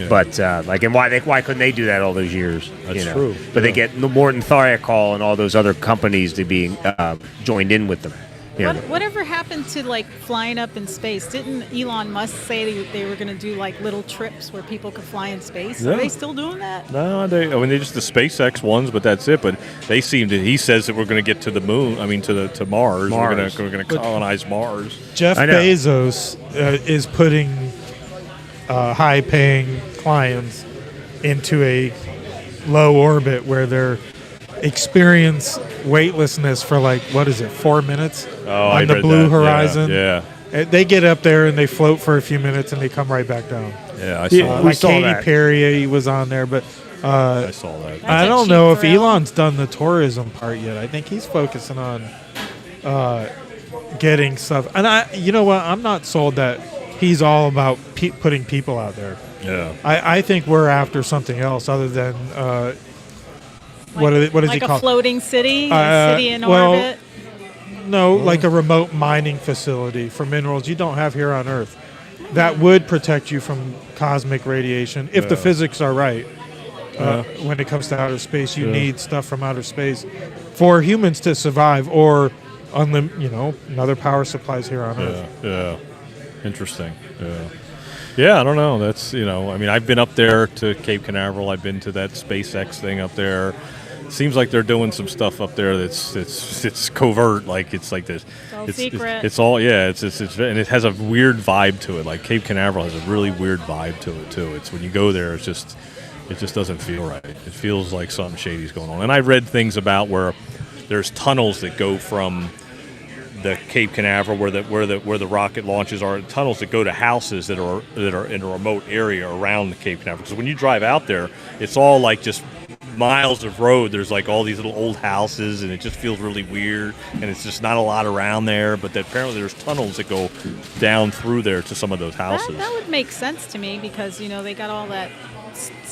But and why couldn't they do that all those years? That's true. But they get Morton Thiokol and all those other companies to be joined in with them. Whatever happened to like flying up in space? Didn't Elon Musk say they were going to do like little trips where people could fly in space? Yeah. Are they still doing that? No, they're just the SpaceX ones, but that's it. But they seem to. He says that we're going to get to the moon. I mean, to Mars. Mars. We're going to colonize Mars. Jeff Bezos is putting high-paying clients into a low orbit where they're experience weightlessness for 4 minutes on the blue horizon. Yeah. They get up there and they float for a few minutes and they come right back down. Yeah, I saw like Katy Perry was on there, but I saw that. I don't know if Elon's done the tourism part yet. I think he's focusing on getting stuff. And you know what? I'm not sold that he's all about putting people out there. Yeah. I think we're after something else other than what does he call Like a floating city, a city in well, orbit. No, like a remote mining facility for minerals you don't have here on Earth. That would protect you from cosmic radiation if the physics are right. When it comes to outer space, you need stuff from outer space for humans to survive, or another power supplies here on Earth. Yeah. Interesting. Yeah, I don't know. That's I mean, I've been up there to Cape Canaveral. I've been to that SpaceX thing up there. Seems like they're doing some stuff up there it's covert, like it's like this. It's all secret. It's all and it has a weird vibe to it. Like Cape Canaveral has a really weird vibe to it too. It's when you go there, it just doesn't feel right. It feels like something shady's going on. And I read things about where there's tunnels that go from the Cape Canaveral where the rocket launches are, tunnels that go to houses that are in a remote area around the Cape Canaveral. Because when you drive out there, it's all like just miles of road, there's like all these little old houses, and it just feels really weird, and it's just not a lot around there. But that apparently there's tunnels that go down through there to some of those houses. That would make sense to me because they got all that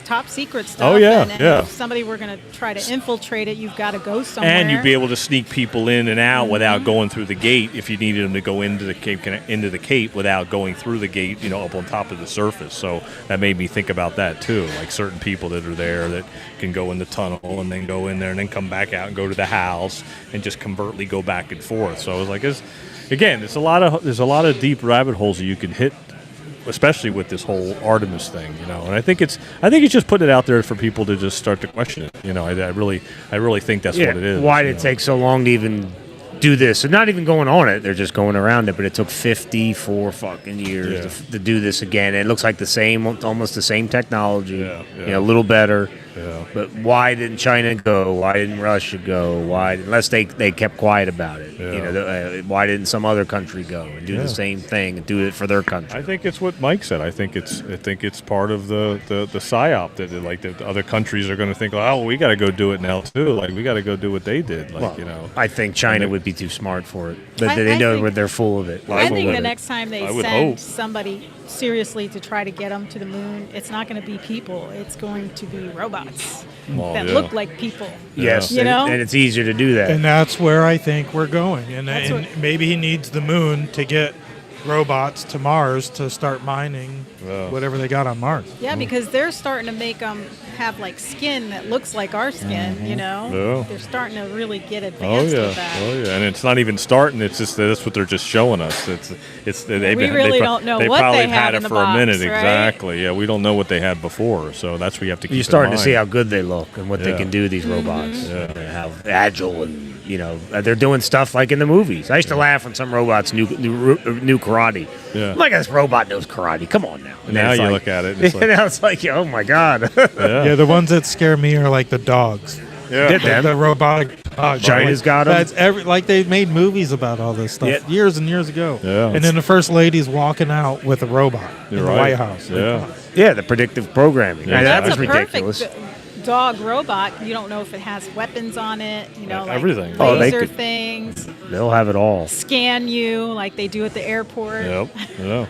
top secret stuff. Oh yeah, and yeah. If somebody were going to try to infiltrate it, you've got to go somewhere. And you'd be able to sneak people in and out without going through the gate if you needed them to go into the Cape without going through the gate, up on top of the surface. So that made me think about that too. Like certain people that are there that can go in the tunnel and then go in there and then come back out and go to the house and just covertly go back and forth. So I was like, there's a lot of deep rabbit holes that you can hit, especially with this whole Artemis thing, And I think it's just putting it out there for people to just start to question it. I really think that's what it is. Why did it take so long to even do this? And not even going on it, they're just going around it. But it took 54 fucking years to do this again. It looks like almost the same technology. A little better. Yeah. But why didn't China go? Why didn't Russia go? Unless they kept quiet about it. Yeah. Why didn't some other country go and do the same thing and do it for their country? I think it's what Mike said. I think it's part of the psyop that like the other countries are going to think, oh, we got to go do it now too. Like we got to go do what they did. I think China would be too smart for it. But they know they're full of it. I think the next time they send somebody seriously to try to get them to the moon, it's not going to be people. It's going to be robots that look like people. Yes, and it's easier to do that. And that's where I think we're going. And maybe he needs the moon to get robots to Mars to start mining whatever they got on Mars. Yeah, because they're starting to make them have like skin that looks like our skin, They're starting to really get advanced with that. Oh yeah, and it's not even starting. It's just that's what they're just showing us. We really don't know what they have had in it the for box, a minute. right? Exactly. Yeah, we don't know what they had before, so that's what you have to keep. You're starting in to mind. see how good they look and what they can do. These robots, how agile and they're doing stuff like in the movies. I used to laugh when some robots knew karate. Yeah. I'm like, this robot knows karate. Come on now. And now you look at it. And now it's like, oh my god. Yeah, the ones that scare me are like the dogs. Yeah, the robotic dogs. China's got them. That's they made movies about all this stuff years and years ago. Yeah. And then the first lady's walking out with a robot in the White House. Yeah, the predictive programming. Yeah, that was a ridiculous. Perfect dog robot. You don't know if it has weapons on it. Like everything. Laser things. They'll have it all. Scan you like they do at the airport. Yep. Yeah.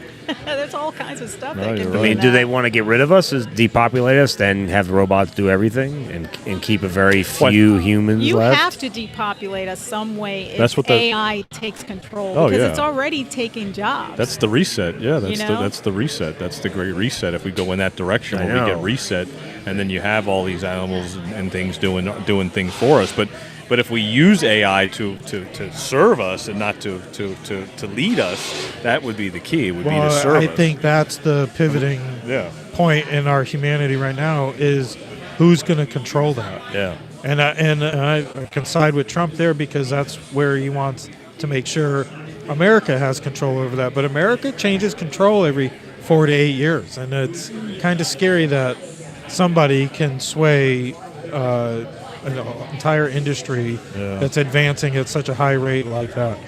There's all kinds of stuff that can right. be. I mean, do they want to get rid of us, depopulate us, then have the robots do everything and keep a very few humans You left? have to depopulate us some way if That's what AI takes control. Oh, because yeah. it's already taking jobs. That's the reset. Yeah, that's the reset. That's the great reset. If we go in that direction where we get reset, and then you have all these animals and things doing things for us, but if we use AI to serve us and not to lead us, that would be the key. It would be to serve us. I think that's the pivoting point in our humanity right now is who's going to control that. Yeah. And I can side with Trump there because that's where he wants to make sure America has control over that. But America changes control every 4 to 8 years, and it's kind of scary that somebody can sway an entire industry that's advancing at such a high rate like that.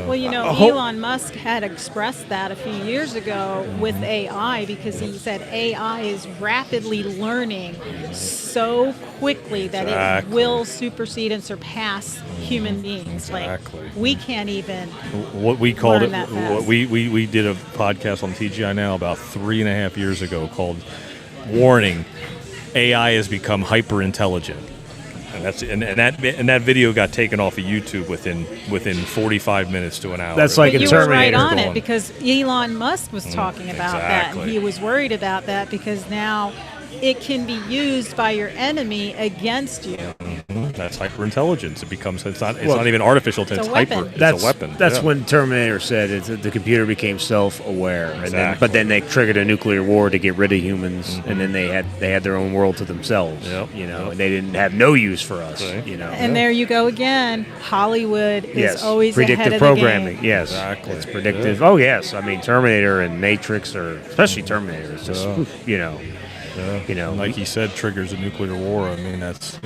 Well, Elon Musk had expressed that a few years ago with AI because he said AI is rapidly learning so quickly that it will supersede and surpass human beings. Exactly. Like we can't even. What we called learn it. that fast. We did a podcast on TGI Now about 3.5 years ago called "Warning: AI has become hyper intelligent." And that video got taken off of YouTube within 45 minutes to an hour. That's like but in you Terminator. were right on it because Elon Musk was talking about that, and exactly. he was worried about that because now it can be used by your enemy against you. That's hyperintelligence. It becomes it's not even artificial intelligence. It's a weapon. It's a weapon. That's when Terminator said the computer became self-aware, Exactly. but then they triggered a nuclear war to get rid of humans, and then they had their own world to themselves. Yep. And they didn't have no use for us. Right. And there you go again. Hollywood is always predictive ahead of programming. the game. Yes, Exactly. it's predictive. Oh yes, I mean Terminator and Matrix, or especially Terminator, is just like he said, triggers a nuclear war. I mean, that's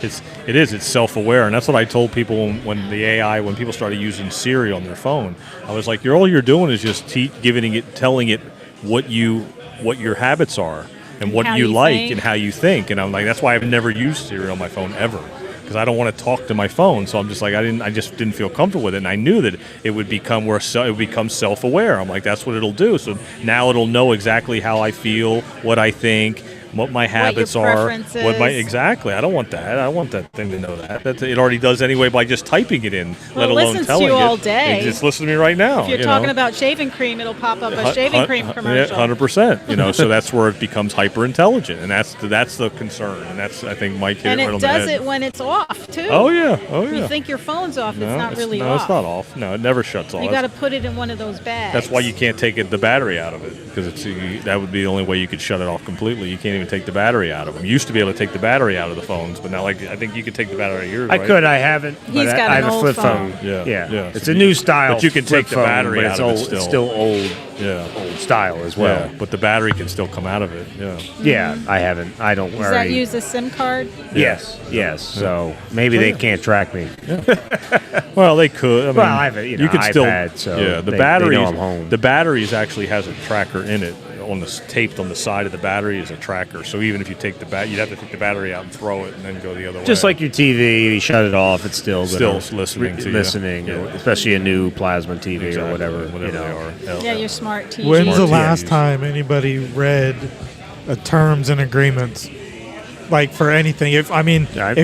it's self-aware, and that's what I told people when people started using Siri on their phone. I was like, all you're doing is just telling it what your habits are, and what how you you like think. and how you think. And I'm like, that's why I've never used Siri on my phone ever. Because I don't want to talk to my phone, so I'm just like I just didn't feel comfortable with it, and I knew that it would become self-aware. I'm like, that's what it'll do. So now it'll know exactly how I feel, what I think, what my habits are, exactly. I don't want that. I don't want that thing to know that. It already does anyway by just typing it in, let alone telling it. It listens to you all day. It just listens to me right now. If you're talking about shaving cream, it'll pop up a shaving cream commercial. 100%. So that's where it becomes hyper intelligent, and that's the concern, and that's I think Mike hit and it right it on the does head. it when it's off too. Oh yeah. You think your phone's off? No, it's not really no, off. it's not off. No, it never shuts off. You got to put it in one of those bags. That's why you can't take the battery out of it, because that would be the only way you could shut it off completely. You can't even take the battery out of them. You used to be able to take the battery out of the phones, but now I think you could take the battery out of yours. I right? could. I haven't. He's got I an have a old flip phone. phone. Yeah. It's a new style. But you can take the flip phone, battery but out it's of it old, still. It's still old. Yeah. Old style as well. Yeah, but the battery can still come out of it. Yeah. Yeah, I haven't. I don't Does worry. that use a SIM card? Yes. So maybe they can't track me. Well, they could. I mean, Well, I have a you can iPad, still. so Yeah, the they batteries. know I'm home. The batteries actually has a tracker in it. Taped on the side of the battery is a tracker. So even if you take you'd have to take the battery out and throw it, and then go the other way. Just like your TV, you shut it off, it's still listening to you. listening, Yeah. especially a new plasma TV Exactly, or whatever. they are. Yeah, your smart TV. When's the TVs. last time anybody read terms and agreements? Like for anything, if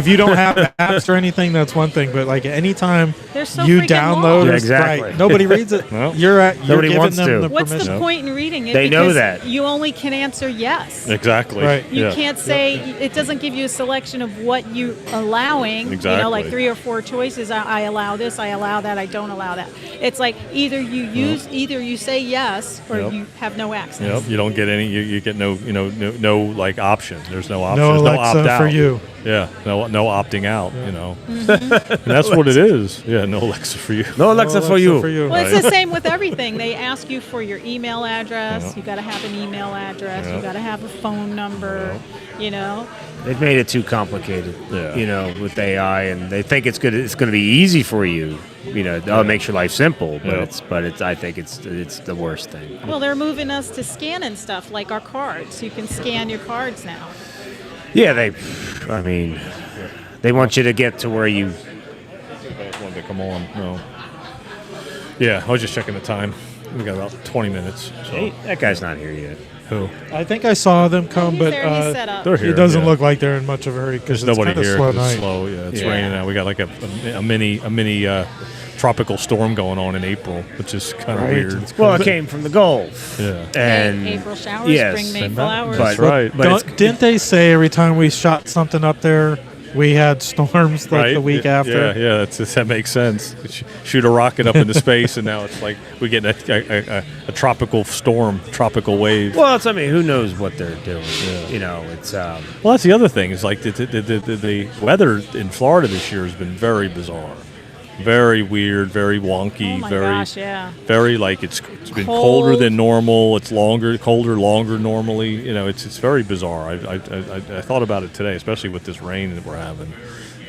you don't have apps or anything, that's one thing. But like anytime They're so you freaking download, long. Yeah, exactly. right, nobody reads it. No. You're Nobody giving wants them to. the What's permission. the point in reading it? They know Because that. you only can answer yes. Exactly. Right. You Yeah. can't say it doesn't give you a selection of what you allowing. Exactly. Like 3 or 4 choices. I allow this. I allow that. I don't allow that. It's like either you say yes or Yep. you have no access. Yep. You don't get any. You get no. No like option. There's no option. No There's Alexa no opt out for you. Yeah. No opting out. And that's what it is. Yeah. No Alexa for you. No Alexa for you. Well, it's the same with everything. They ask you for your email address. Yeah. You got to have an email address. Yeah. You got to have a phone number. They've made it too complicated. Yeah. With AI, and they think it's good. It's going to be easy for you. It makes your life simple, but it's. I think it's the worst thing. Well, they're moving us to scanning stuff like our cards. You can scan your cards now. Yeah, they want you to get to where you. Wanted to come on. No. Yeah. I was just checking the time. We got about 20 minutes. So. Hey, that guy's not here yet. Who? I think I saw them come, He's but there, he's set up. They're here. it doesn't yeah. look like they're in much of a hurry because There's it's nobody kind of here. slow 'cause it's night. slow. Yeah, it's Yeah. raining out. We got like a mini tropical storm going on in April, which is kind of Right. weird. Well, it came from the Gulf. Yeah. And April showers, yes, spring May and flowers. That's right. But Didn't they say every time we shot something up there, we had storms like right? the week after? Yeah, that makes sense. Shoot a rocket up into space, and now it's like we get a tropical storm, tropical wave. Well, who knows what they're doing? Yeah. It's Well, that's the other thing. Is like the weather in Florida this year has been very bizarre, very weird, very wonky, Oh my very gosh, yeah. very like it's been Cold. colder than normal. It's colder longer normally. It's very bizarre. I thought about it today, especially with this rain that we're having.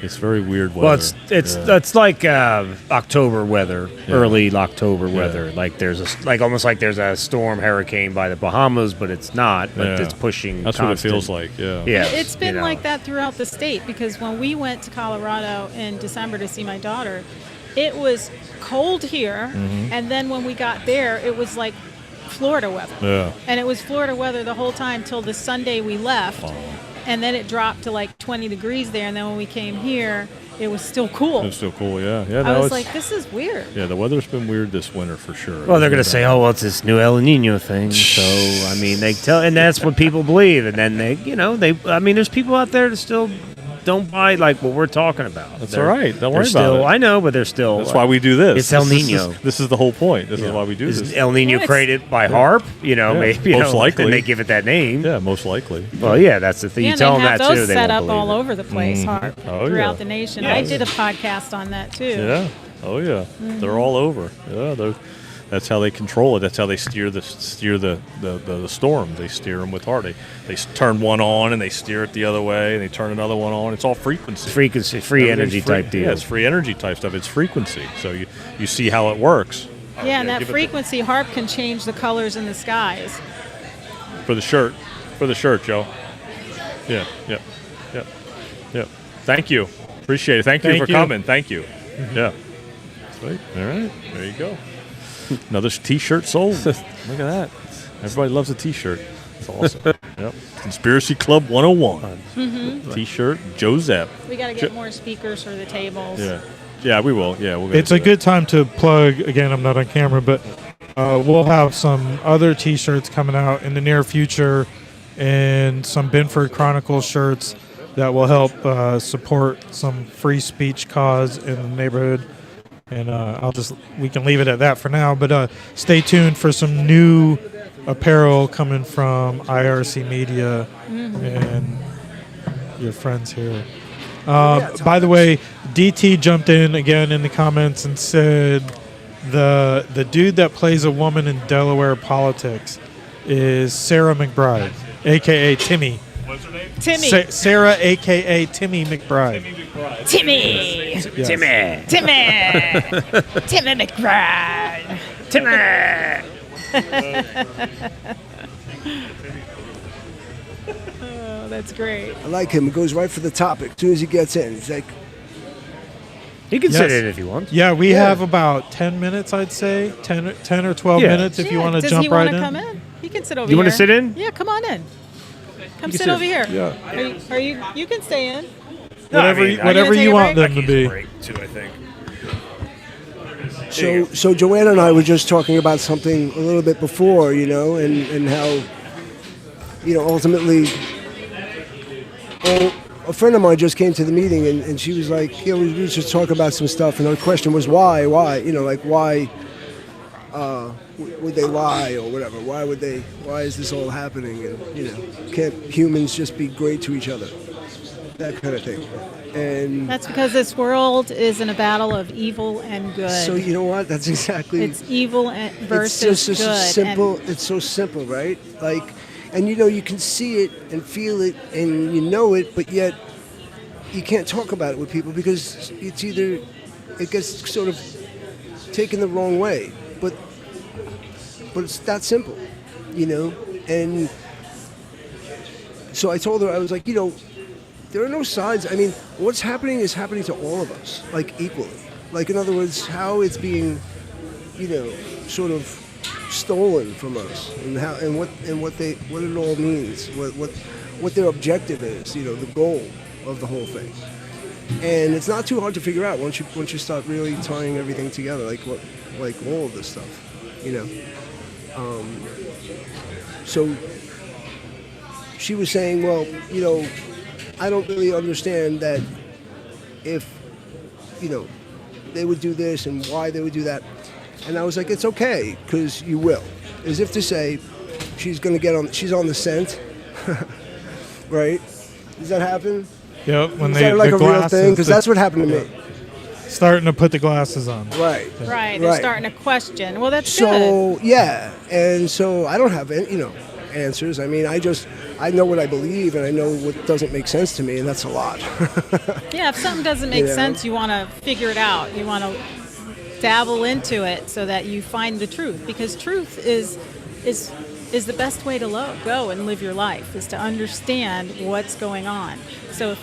It's very weird weather. Well, it's like October weather, early October weather. Like almost like there's a storm hurricane by the Bahamas, but it's not. But it's pushing. That's constant. what it feels like. Yeah. Yeah, It's been like that throughout the state because when we went to Colorado in December to see my daughter, it was cold here, and then when we got there, it was like Florida weather. Yeah. And it was Florida weather the whole time till the Sunday we left. And then it dropped to like 20 degrees there, and then when we came here, it was still cool. It's still cool, yeah. Yeah, I was like, this is weird. Yeah, the weather's been weird this winter for sure. Well, they're going to say, oh, well, it's this new El Nino thing. So, they tell, and that's what people believe. And then there's people out there that still don't buy like what we're talking about. That's all right. Don't worry about it. I know, but they're still. That's why we do this. It's El Nino. This is the whole point. This is why we do Is this. El Nino created by HARP? Maybe most likely. and they give it that name. Yeah, most likely. Well, yeah, that's the thing. Yeah, You tell them they have that those too. They set won't up all believe it. over the place, HARP, Oh, throughout yeah. the nation. Yeah. I did a podcast on that too. Yeah. Oh yeah. They're all over. Yeah. That's how they control it. That's how they steer the storms. They steer them with HARP. They turn one on and they steer it the other way, and they turn another one on. It's all frequency. Free energy type deal. Yeah, it's free energy type stuff. It's frequency. So you see how it works. Yeah, and that give it frequency HARP can change the colors in the skies. For the shirt. for the shirt, Joe. Yeah. Thank you. Appreciate it. Thank you for coming. Thank you. Yeah. Sweet. All right. There you go. Another T-shirt sold. Look at that. Everybody loves a T-shirt. It's awesome. Yep. Conspiracy Club 101. T-shirt, Joe Zepp. We got to get more speakers for the tables. Yeah, we will. Yeah, we'll. It's a good time to plug. Again, I'm not on camera, but we'll have some other T-shirts coming out in the near future, and some Binford Chronicles shirts that will help support some free speech cause in the neighborhood. And we can leave it at that for now. But stay tuned for some new apparel coming from IRC Media and your friends here. By the way, DT jumped in again in the comments and said the dude that plays a woman in Delaware politics is Sarah McBride, a.k.a. Timmy. What's her name? Timmy. Sarah, a.k.a. Timmy McBride. Timmy. Yes. Timmy McBride. Timmy. Oh, that's great. I like him. He goes right for the topic. As soon as he gets in, he's like, He can sit in if he wants. Yeah, we have about 10 minutes, I'd say. 10 or 12 minutes if you want to jump right in. Does he want to come in? He can sit over here. You want to sit in? Yeah, come on in. Come You sit can over here. Yeah. Are you? You can stay in. Whatever you want them to be. Too, I think. So Joanna and I were just talking about something a little bit before, and how, ultimately, a friend of mine just came to the meeting and she was like, we were just talking about some stuff, and her question was why, why would they lie or whatever? Why is this all happening? And, can't humans just be great to each other? That kind of thing. And that's because this world is in a battle of evil and good. So you know what? That's exactly. It's evil versus it's just good. Simple. It's so simple, right? And you can see it and feel it and you know it, but yet you can't talk about it with people because it gets sort of taken the wrong way. But it's that simple, And so I told her, I was like, there are no sides. I mean, what's happening is happening to all of us, equally. In other words, how it's being, sort of stolen from us, and what it all means, what their objective is, the goal of the whole thing. And it's not too hard to figure out once you start really tying everything together, all of this stuff, So she was saying, well, I don't really understand that if, they would do this and why they would do that. And I was like, it's okay, because you will. As if to say, she's on the scent, right? Does that happen? Yep, when Is they that like the a real glasses, thing? Because that's what happened to me. Starting to put the glasses on. Right. Right. They're starting to question. Well, that's good. So, yeah. And so I don't have any, answers. I mean, I know what I believe and I know what doesn't make sense to me, and that's a lot. Yeah, if something doesn't make sense, you want to figure it out. You want to dabble into it so that you find the truth, because truth is the best way to go and live your life, is to understand what's going on. So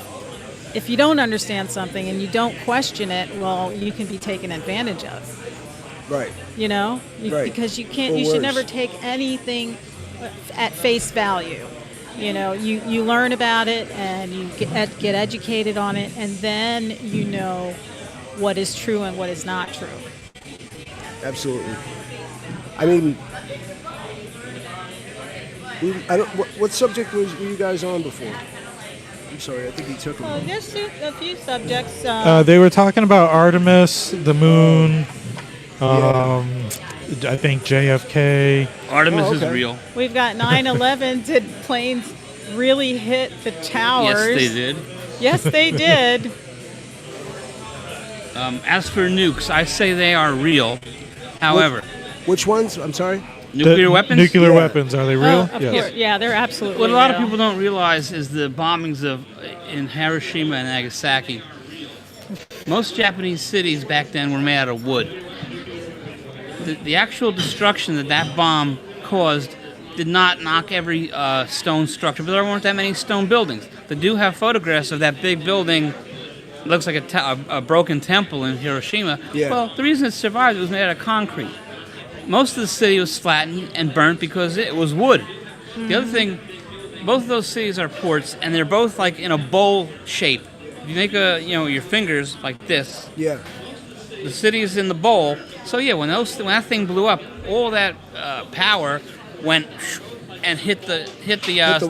if you don't understand something and you don't question it, well, you can be taken advantage of. Right. Right. Because you can't. You should never take anything at face value. You learn about it and you get educated on it, and then you know what is true and what is not true. Absolutely. I mean, what subject were you guys on before? I'm sorry, I think he took them. There's a few subjects. They were talking about Artemis, the moon. I think JFK. Artemis is real. We've got 9/11. Did planes really hit the towers? Yes, they did. Yes, they did. As for nukes, I say they are real. However, which ones? I'm sorry. Nuclear weapons. Nuclear weapons, are they real? Of course. Yeah, they're absolutely. What a lot of real. people don't realize is the bombings in Hiroshima and Nagasaki. Most Japanese cities back then were made out of wood. The actual destruction that bomb caused did not knock every stone structure, but there weren't that many stone buildings. They do have photographs of that big building. Looks like a broken temple in Hiroshima. Yeah. Well, the reason it survived, it was made out of concrete. Most of the city was flattened and burnt because it was wood. The other thing, both of those cities are ports, and they're both like in a bowl shape. If you make your fingers like this, Yeah. the city is in the bowl. So yeah, when that thing blew up, all that power went and hit the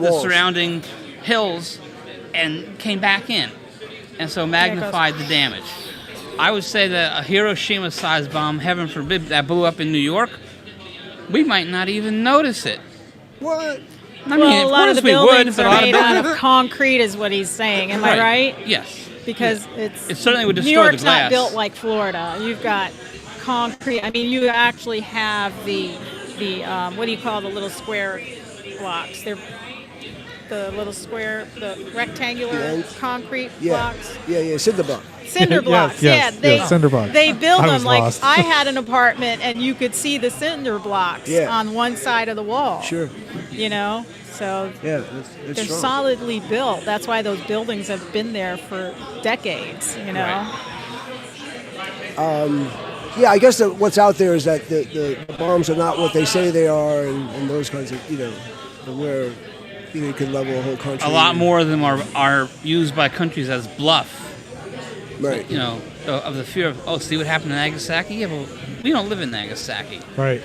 walls. surrounding hills and came back in, and so magnified the damage. I would say that a Hiroshima-sized bomb, heaven forbid, that blew up in New York, we might not even notice it. What? I Well, mean, a of lot of course the we would, buildings but a are lot of made out buildings. of concrete, is what he's saying. Am I right? Yes. Because It certainly would New destroy York's the glass. not built like Florida. You've got concrete. I mean, you actually have the what do you call the little square blocks? They're the little square, the rectangular Yes. concrete Yeah. blocks. Yeah, cinder block. Cinder blocks. yes, yeah, yes, cinder blocks. They build I them was like lost. I had an apartment, and you could see the cinder blocks Yeah. on one side of the wall. Sure. You know, so Yeah, that's they're strong. solidly built. That's why those buildings have been there for decades. You know. Yeah, I guess that what's out there is that the bombs are not what they say they are, and those kinds of, where you could level a whole country. A lot more of them are used by countries as bluff. Right. Of the fear of, see what happened in Nagasaki? Yeah, but we don't live in Nagasaki. Right.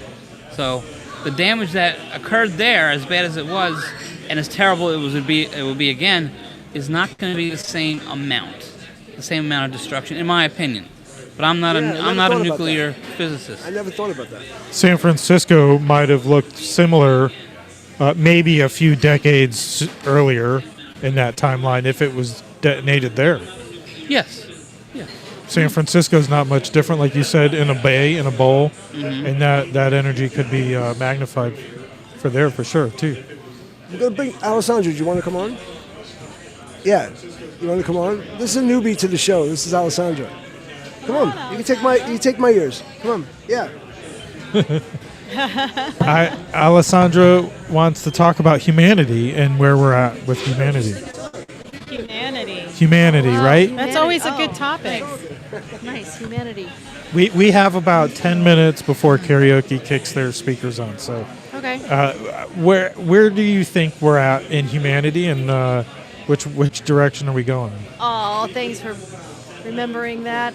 So the damage that occurred there, as bad as it was, and as terrible it will be again, is not going to be the same amount of destruction, in my opinion. But I'm not Yeah, a nuclear physicist. I never thought about that. San Francisco might have looked similar, maybe a few decades earlier in that timeline if it was detonated there. Yes. Yeah. San Francisco's not much different, like you said, in a bay, in a bowl, and that energy could be magnified for there for sure too. I'm going to bring Alessandro. Do you want to come on? Yeah. You want to come on? This is a newbie to the show. This is Alessandro. Come on. You can take my ears. Come on. Yeah. Alessandro wants to talk about humanity and where we're at with humanity. Humanity, right? That's always a good topic. Nice, humanity. We have about 10 minutes before karaoke kicks their speakers on. So, Okay. where do you think we're at in humanity, and which direction are we going? Oh, thanks for remembering that.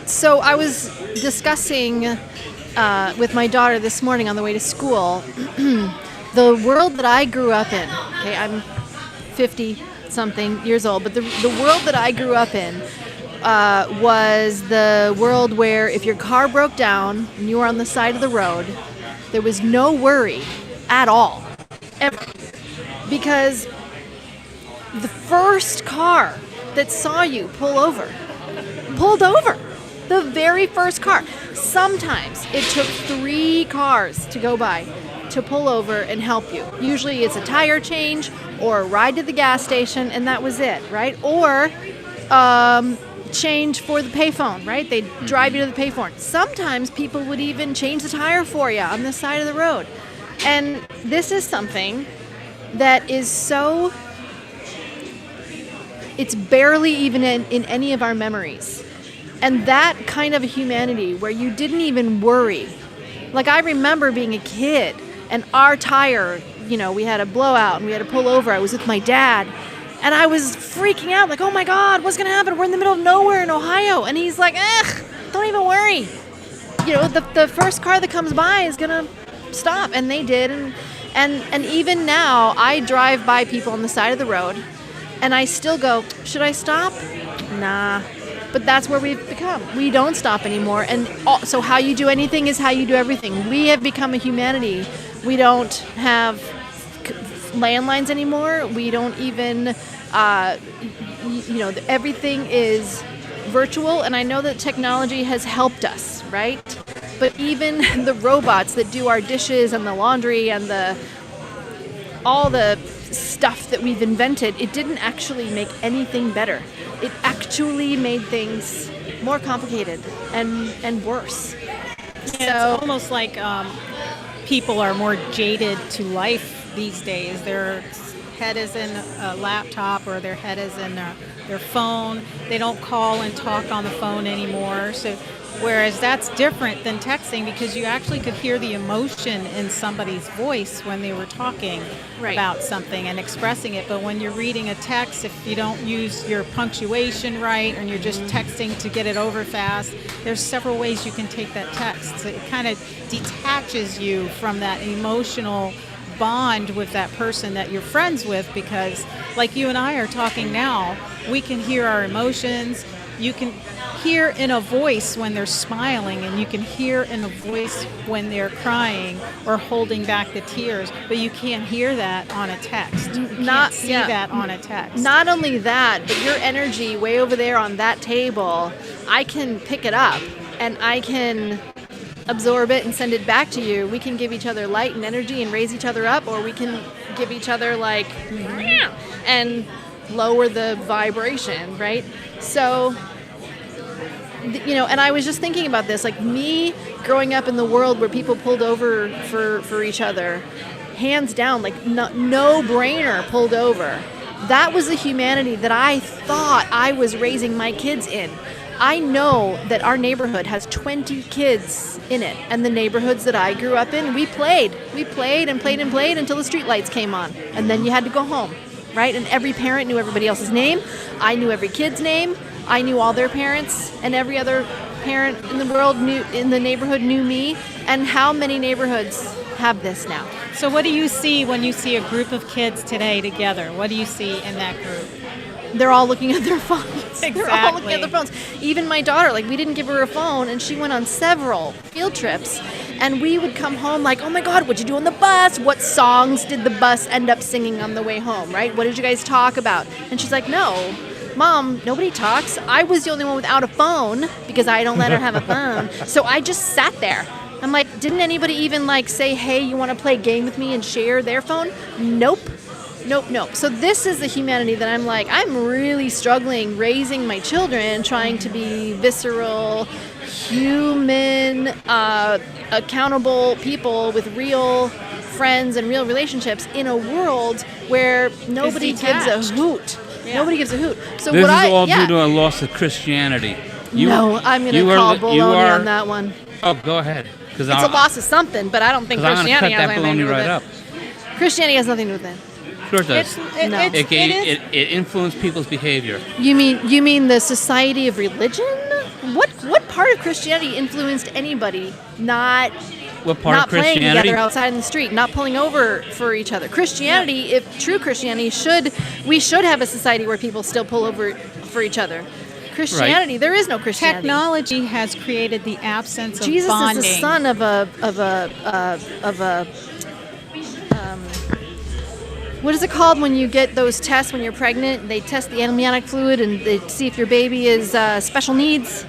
So I was discussing with my daughter this morning on the way to school the world that I grew up in. Okay, I'm 50-something years old, but the world that I grew up in was the world where if your car broke down and you were on the side of the road, there was no worry at all, ever. Because the first car that saw you pulled over. The very first car. Sometimes it took 3 cars to go by to pull over and help you. Usually it's a tire change or a ride to the gas station, and that was it, right? Or change for the payphone, right? They'd drive you to the payphone. Sometimes people would even change the tire for you on the side of the road. And this is something that is so... It's barely even in any of our memories. And that kind of humanity where you didn't even worry. Like, I remember being a kid and our tire, we had a blowout and we had to pull over. I was with my dad and I was freaking out like, oh my God, what's going to happen? We're in the middle of nowhere in Ohio. And he's like, don't even worry. The first car that comes by is going to stop. And they did. And even now I drive by people on the side of the road and I still go, should I stop? Nah. But that's where we've become. We don't stop anymore. And so how you do anything is how you do everything. We have become a humanity. We don't have landlines anymore. We don't even, everything is virtual. And I know that technology has helped us, right? But even the robots that do our dishes and the laundry and all the stuff that we've invented, it didn't actually make anything better. It actually made things more complicated and worse. Yeah, it's almost like people are more jaded to life these days. Their head is in a laptop or their head is in their phone. They don't call and talk on the phone anymore. So, whereas that's different than texting because you actually could hear the emotion in somebody's voice when they were talking about something and expressing it. But when you're reading a text, if you don't use your punctuation right and you're just texting to get it over fast, there's several ways you can take that text. So it kind of detaches you from that emotional bond with that person that you're friends with, because like you and I are talking now, we can hear our emotions. You can hear in a voice when they're smiling, and you can hear in a voice when they're crying or holding back the tears, but you can't hear that on a text. You can't see that on a text. Not only that, but your energy way over there on that table, I can pick it up and I can absorb it and send it back to you. We can give each other light and energy and raise each other up, or we can give each other like and lower the vibration, right? So, you know, and I was just thinking about this, like me growing up in the world where people pulled over for each other, hands down, like no brainer pulled over. That was the humanity that I thought I was raising my kids in. I know that our neighborhood has 20 kids in it, and the neighborhoods that I grew up in, we played and played until the streetlights came on, and then you had to go home, right? And every parent knew everybody else's name. I knew every kid's name. I knew all their parents, and every other parent in the world in the neighborhood knew me. And how many neighborhoods have this now? So what do you see when you see a group of kids today together? What do you see in that group? They're all looking at their phones. Exactly. They're all looking at their phones. Even my daughter, like we didn't give her a phone, and she went on several field trips. And we would come home like, oh my God, what'd you do on the bus? What songs did the bus end up singing on the way home, right? What did you guys talk about? And she's like, no, Mom, nobody talks. I was the only one without a phone because I don't let her have a phone. So I just sat there. I'm like, didn't anybody even like say, hey, you want to play a game with me and share their phone? Nope. So this is the humanity that I'm like, I'm really struggling raising my children, trying to be visceral, human, accountable people with real friends and real relationships in a world where nobody gives a hoot. Yeah. Nobody gives a hoot. So this is all due to a loss of Christianity. I'm going to call baloney on that one. Oh, go ahead. It's a loss of something, but I don't think Christianity has anything to do with it. Christianity has nothing to do with it. Sure it does. It influenced people's behavior. You mean the society of religion? What part of Christianity influenced anybody not playing together outside in the street, not pulling over for each other? Christianity, if true Christianity, we should have a society where people still pull over for each other. Christianity, there is no Christianity. Technology has created the absence of Jesus bonding. Jesus is the son of a what is it called when you get those tests when you're pregnant? They test the amniotic fluid and they see if your baby is special needs.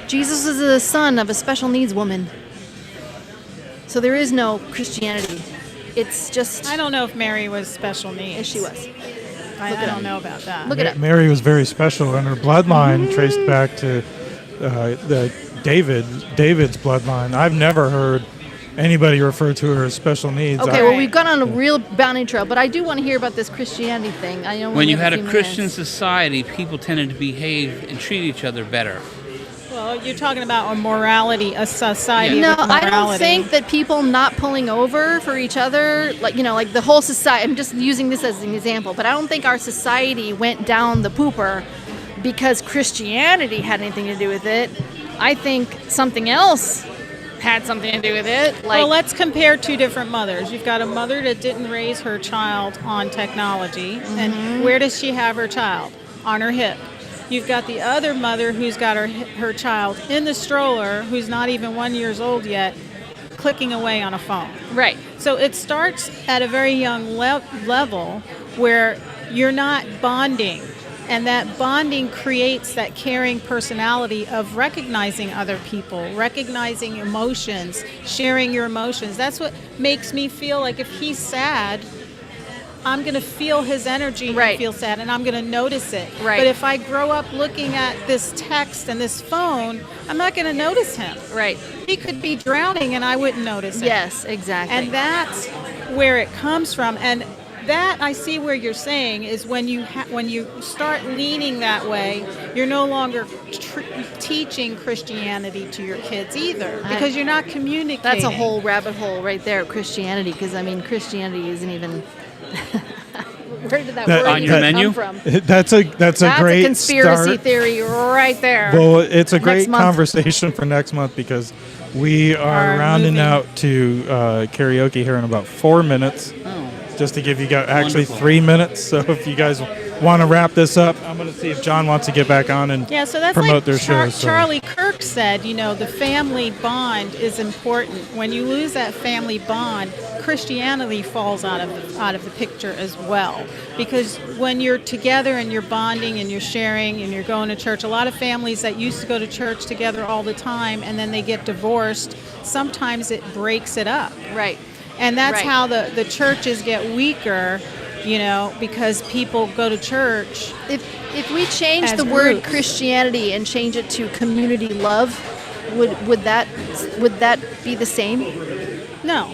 Jesus is the son of a special needs woman. So there is no Christianity. It's just... I don't know if Mary was special needs. Yes, she was. I don't know about that. Look it up. Mary was very special, and her bloodline traced back to David's bloodline. I've never heard anybody refer to her as special needs. Okay, well, we've gone on a real bounty trail, but I do want to hear about this Christianity thing. I know when you had a Christian society, people tended to behave and treat each other better. Well, you're talking about a morality, a society. No, with morality. I don't think that people not pulling over for each other, like the whole society. I'm just using this as an example, but I don't think our society went down the pooper because Christianity had anything to do with it. I think something else had something to do with it. Well, let's compare two different mothers. You've got a mother that didn't raise her child on technology, and where does she have her child? On her hip. You've got the other mother who's got her child in the stroller, who's not even 1 year old yet, clicking away on a phone. Right. So it starts at a very young level where you're not bonding. And that bonding creates that caring personality of recognizing other people, recognizing emotions, sharing your emotions. That's what makes me feel like if he's sad, I'm gonna feel his energy and Right. feel sad, and I'm gonna notice it. Right. But if I grow up looking at this text and this phone, I'm not gonna notice him. Right. He could be drowning and I wouldn't notice him. Yes, exactly. And that's where it comes from. And that I see where you're saying is when you start leaning that way, you're no longer teaching Christianity to your kids either, because you're not communicating. That's a whole rabbit hole right there, Christianity, because I mean, Christianity isn't even. Where did that word on your menu? come from? That's a great conspiracy start. theory right there. Well, it's a great month. conversation for next month because we are rounding out to karaoke here in about 4 minutes. Just to give you guys actually Wonderful. 3 minutes. So if you guys want to wrap this up, I'm going to see if John wants to get back on and so that's promote like their show. So. Charlie Kirk said, the family bond is important. When you lose that family bond, Christianity falls out of the picture as well. Because when you're together and you're bonding and you're sharing and you're going to church, a lot of families that used to go to church together all the time and then they get divorced, sometimes it breaks it up. Right. And that's Right. how the churches get weaker, because people go to church. If we change As the word groups. Christianity and change it to community love, would that be the same? No.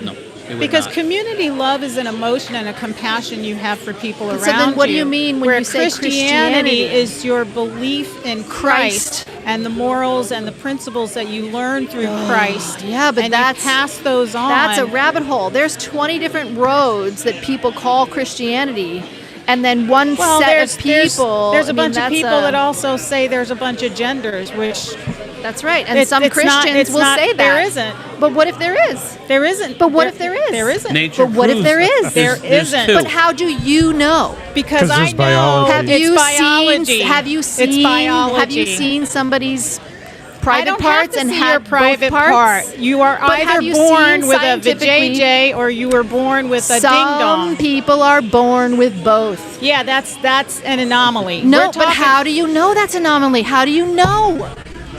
No. It would Because not. community love is an emotion and a compassion you have for people around So then what do you you, mean when where you say Christianity Christianity? is your belief in Christ and the morals and the principles that you learn through Christ. Yeah, but and that's you pass those on. That's a rabbit hole. There's 20 different roads that people call Christianity, and then one set of people. There's a I mean, bunch of that's people that also say there's a bunch of genders, which That's right, and It's- some it's not- Christians it's will not- say that. there isn't. But what if there is? there isn't. But what if there is? There isn't. Nature But what if proves there is? that There there's isn't. two. But how do you know? Because 'Cause I there's know biology. Have it's you biology. seen? Have you seen? It's biology. Have you seen somebody's I private don't parts have to and see had your private both parts? part. You are But either have you born seen with a scientifically- vajayjay or you were born with a ding Some dong. people are born with both. Yeah, that's an anomaly. No, We're but talking- how do you know that's anomaly? How do you know?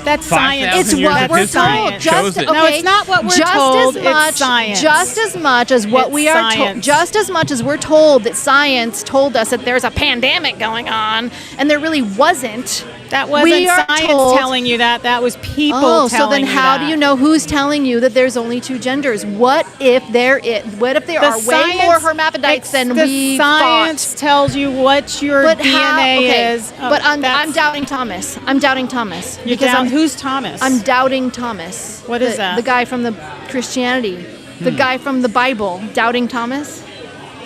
That's science. 5,000 It's years what of we're history told. shows Just it. okay, No, it's not what we're just told, As it's much, science. Just as much as what It's we are told. science. Just as much as we're told that science told us that there's a pandemic going on, and there really wasn't. That wasn't we are science told, telling you that. That was people Oh, so telling then you how that. do you know who's telling you that there's only two genders? What if there is? What if there The are way more hermaphrodites than the we science tells you what your thought? DNA is. But I'm That's- doubting Thomas. I'm doubting Thomas. You're because down. Who's Thomas? I'm doubting Thomas. What is that? The guy from the Christianity. The guy from the Bible. Doubting Thomas?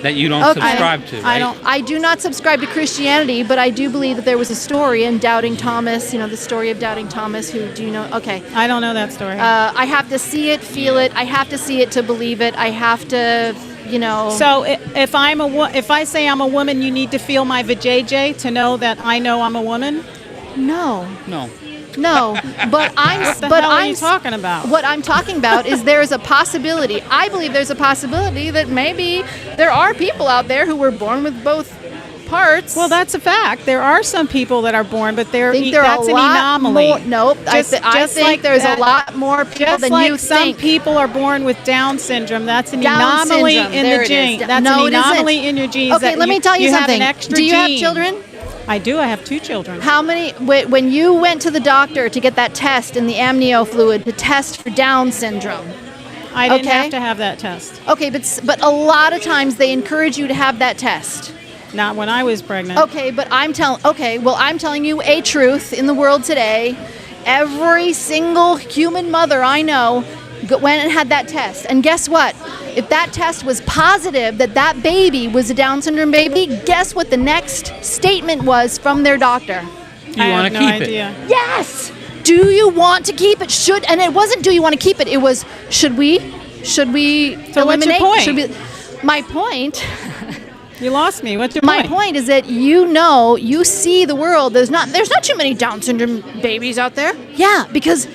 that you don't Okay. subscribe to, right? I do not subscribe to Christianity, but I do believe that there was a story in Doubting Thomas, the story of Doubting Thomas, who, do you know? Okay. I don't know that story. I have to see it, feel it. I have to see it to believe it. I have to, So if I say I'm a woman, you need to feel my vajayjay to know that I know I'm a woman. No. No. But I'm. What the but hell are I'm you talking about? What I'm talking about is there is a possibility. I believe there's a possibility that maybe there are people out there who were born with both parts. Well, that's a fact. There are some people that are born, but I think there are that's a an lot anomaly. more. Nope. I Just think like there's that- a lot more people Just than like you some think. people are born with Down syndrome, that's an Down anomaly syndrome. in There the it gene. is. That's No, an it isn't. anomaly in your genes. Okay, that let me tell you have something. an extra Do you have gene. children? I do. I have 2 children. How many? When you went to the doctor to get that test in the amnio fluid to test for Down syndrome? I didn't Okay. have to have that test. Okay, but a lot of times they encourage you to have that test. Not when I was pregnant. Okay, but I'm telling you a truth in the world today. Every single human mother I know went and had that test. And guess what? If that test was positive that that baby was a Down syndrome baby, guess what the next statement was from their doctor? You I want have to no keep idea. it. Yes! Do you want to keep it? And it wasn't do you want to keep it? It was should we So what's your eliminate? point? Should we, my point You lost me. What's your My point? point is that you see the world. There's not too many Down syndrome babies out there. Yeah, because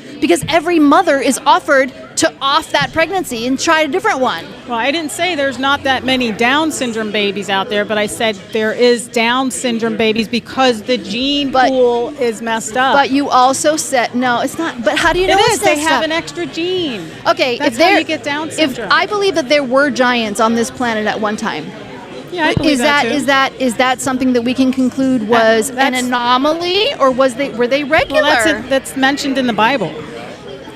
every mother is offered to off that pregnancy and try a different one. Well, I didn't say there's not that many Down syndrome babies out there, but I said there is Down syndrome babies because the gene pool is messed up. But you also said, no, it's not. But how do you know it it's is? They messed have up? an extra gene. Okay, That's if how you get Down syndrome. If I believe that there were giants on this planet at one time. Yeah, I believe that too. Is that something that we can conclude was an anomaly, or were they regular? Well, that's mentioned in the Bible.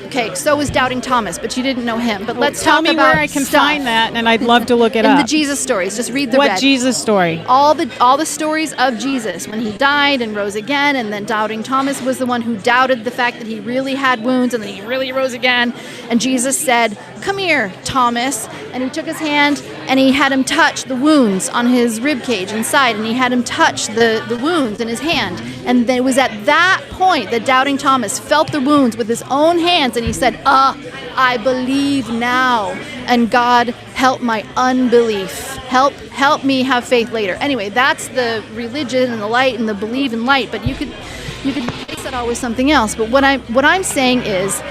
Okay, so was Doubting Thomas, but you didn't know him. But let's tell talk me about where I can stuff. find that, and I'd love to look it in up. the Jesus stories. Just read the What red. Jesus story? All the stories of Jesus when he died and rose again, and then Doubting Thomas was the one who doubted the fact that he really had wounds, and then he really rose again. And Jesus said, "Come here, Thomas," and he took his hand and he had him touch the wounds on his rib cage inside, and he had him touch the wounds in his hand. And then it was at that point that Doubting Thomas felt the wounds with his own hands, and he said, I believe now, and God, help my unbelief. Help me have faith later. Anyway, that's the religion and the light and the believe in light, but you could base that all with something else. But what I'm saying is,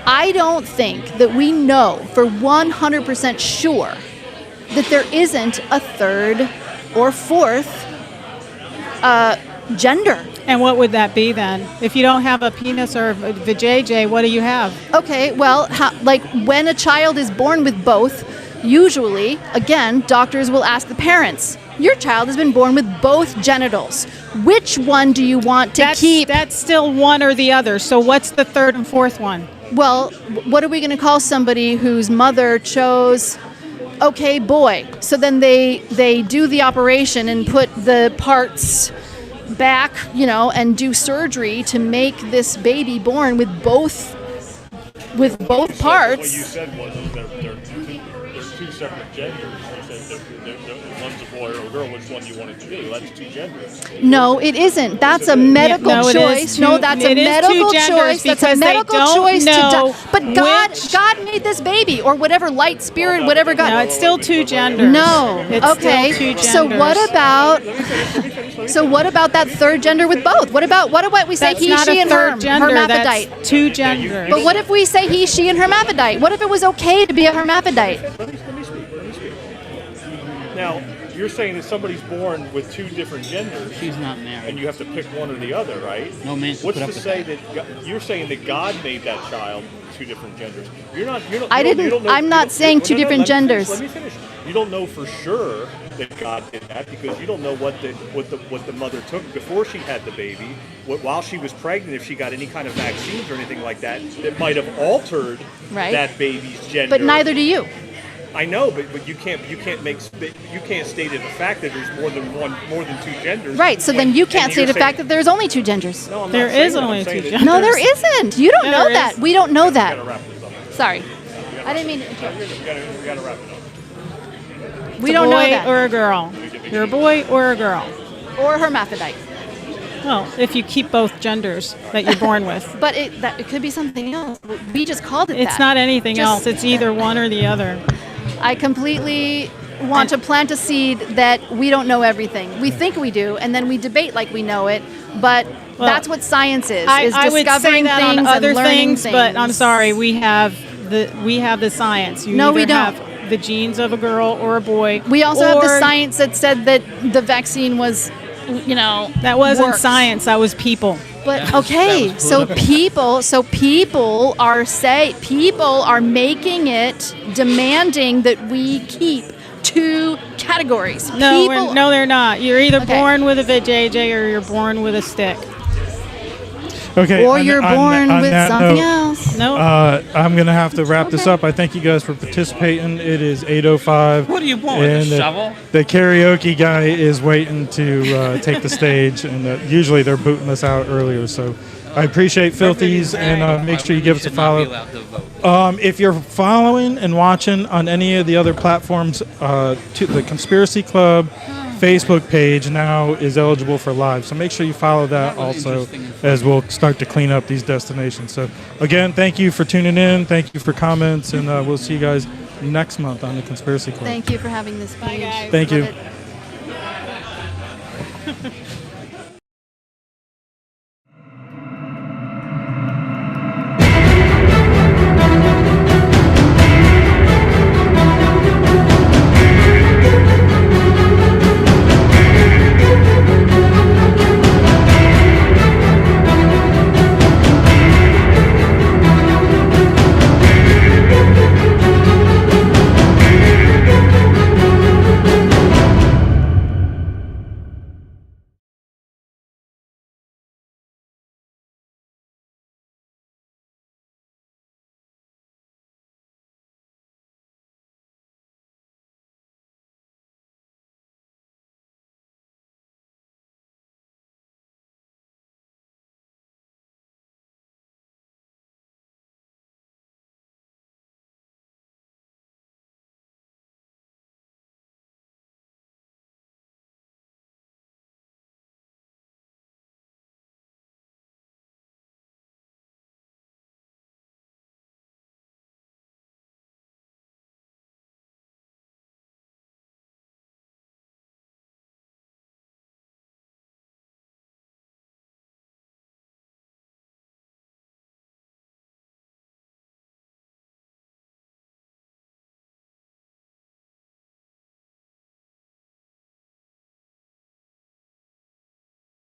I don't think that we know for 100% sure that there isn't a third or fourth gender. And what would that be then? If you don't have a penis or a vajayjay, what do you have? Okay, well, like when a child is born with both, usually, again, doctors will ask the parents, your child has been born with both genitals. Which one do you want to keep? That's still one or the other. So what's the third and fourth one? Well, what are we going to call somebody whose mother chose, okay, boy? So then they do the operation and put the parts back, and do surgery to make this baby born with both parts. What you said was they're two separate genders. You said one's a boy or a girl. Which one do you want it to be? Well, that's two genders. No, it isn't. That's a medical choice. No, that's a medical choice. That's a medical choice But God made this baby, or whatever light spirit, whatever God. No, it's still two genders. No. It's okay. Still two genders. So what about that third gender with both? What about we say that's he, not she, a and third gender. hermaphrodite? That's two genders. But what if we say he, she, and hermaphrodite? What if it was okay to be a hermaphrodite? Let me speak. Now, you're saying that somebody's born with two different genders. She's not married. And you have to pick one or the other, right? No man. What's to say that you're saying that God made that child two different genders? I'm not saying two different genders. Let me finish. You don't know for sure that God did that because you don't know what the mother took before she had the baby, while she was pregnant, if she got any kind of vaccines or anything like that might have altered that baby's gender. But neither do you. I know, but you can't state it a fact that there's more than two genders. Right. So then you can't state the fact that there's only two genders. No, there is only two genders. No, there isn't. You don't know that. Is. We don't know that. We gotta wrap this up. Sorry, I didn't mean to interrupt. We gotta wrap it up. We don't know that. Boy or a girl. You're a boy or a girl. Or hermaphrodite. Well, if you keep both genders that you're born with. But it could be something else. We just called it It's not anything else. It's either one or the other. I completely want to plant a seed that we don't know everything. We think we do, and then we debate like we know it. But that's what science is. I would say that things on other and learning things, but I'm sorry. We have the science. No, we don't. Have the genes of a girl or a boy. We also have the science that said that the vaccine was, that wasn't science. That was people. But okay, so people are making it, demanding that we keep two categories. No, they're not. You're either born with a vajayjay or you're born with a stick. Okay. Or you're born with something else. No. I'm going to have to wrap this up. I thank you guys for participating. It is 8:05. What are you born with, a shovel? The karaoke guy is waiting to take the stage, and usually they're booting us out earlier. So I appreciate Filthies, and make sure you give us a follow. If you're following and watching on any of the other platforms, the Conspiracy Club Facebook page now is eligible for live, so make sure you follow that also as we'll start to clean up these destinations. So again, thank you for tuning in, thank you for comments, and we'll see you guys next month on the Conspiracy Club. Thank you for having this page. Bye, guys. Thank you. Love it.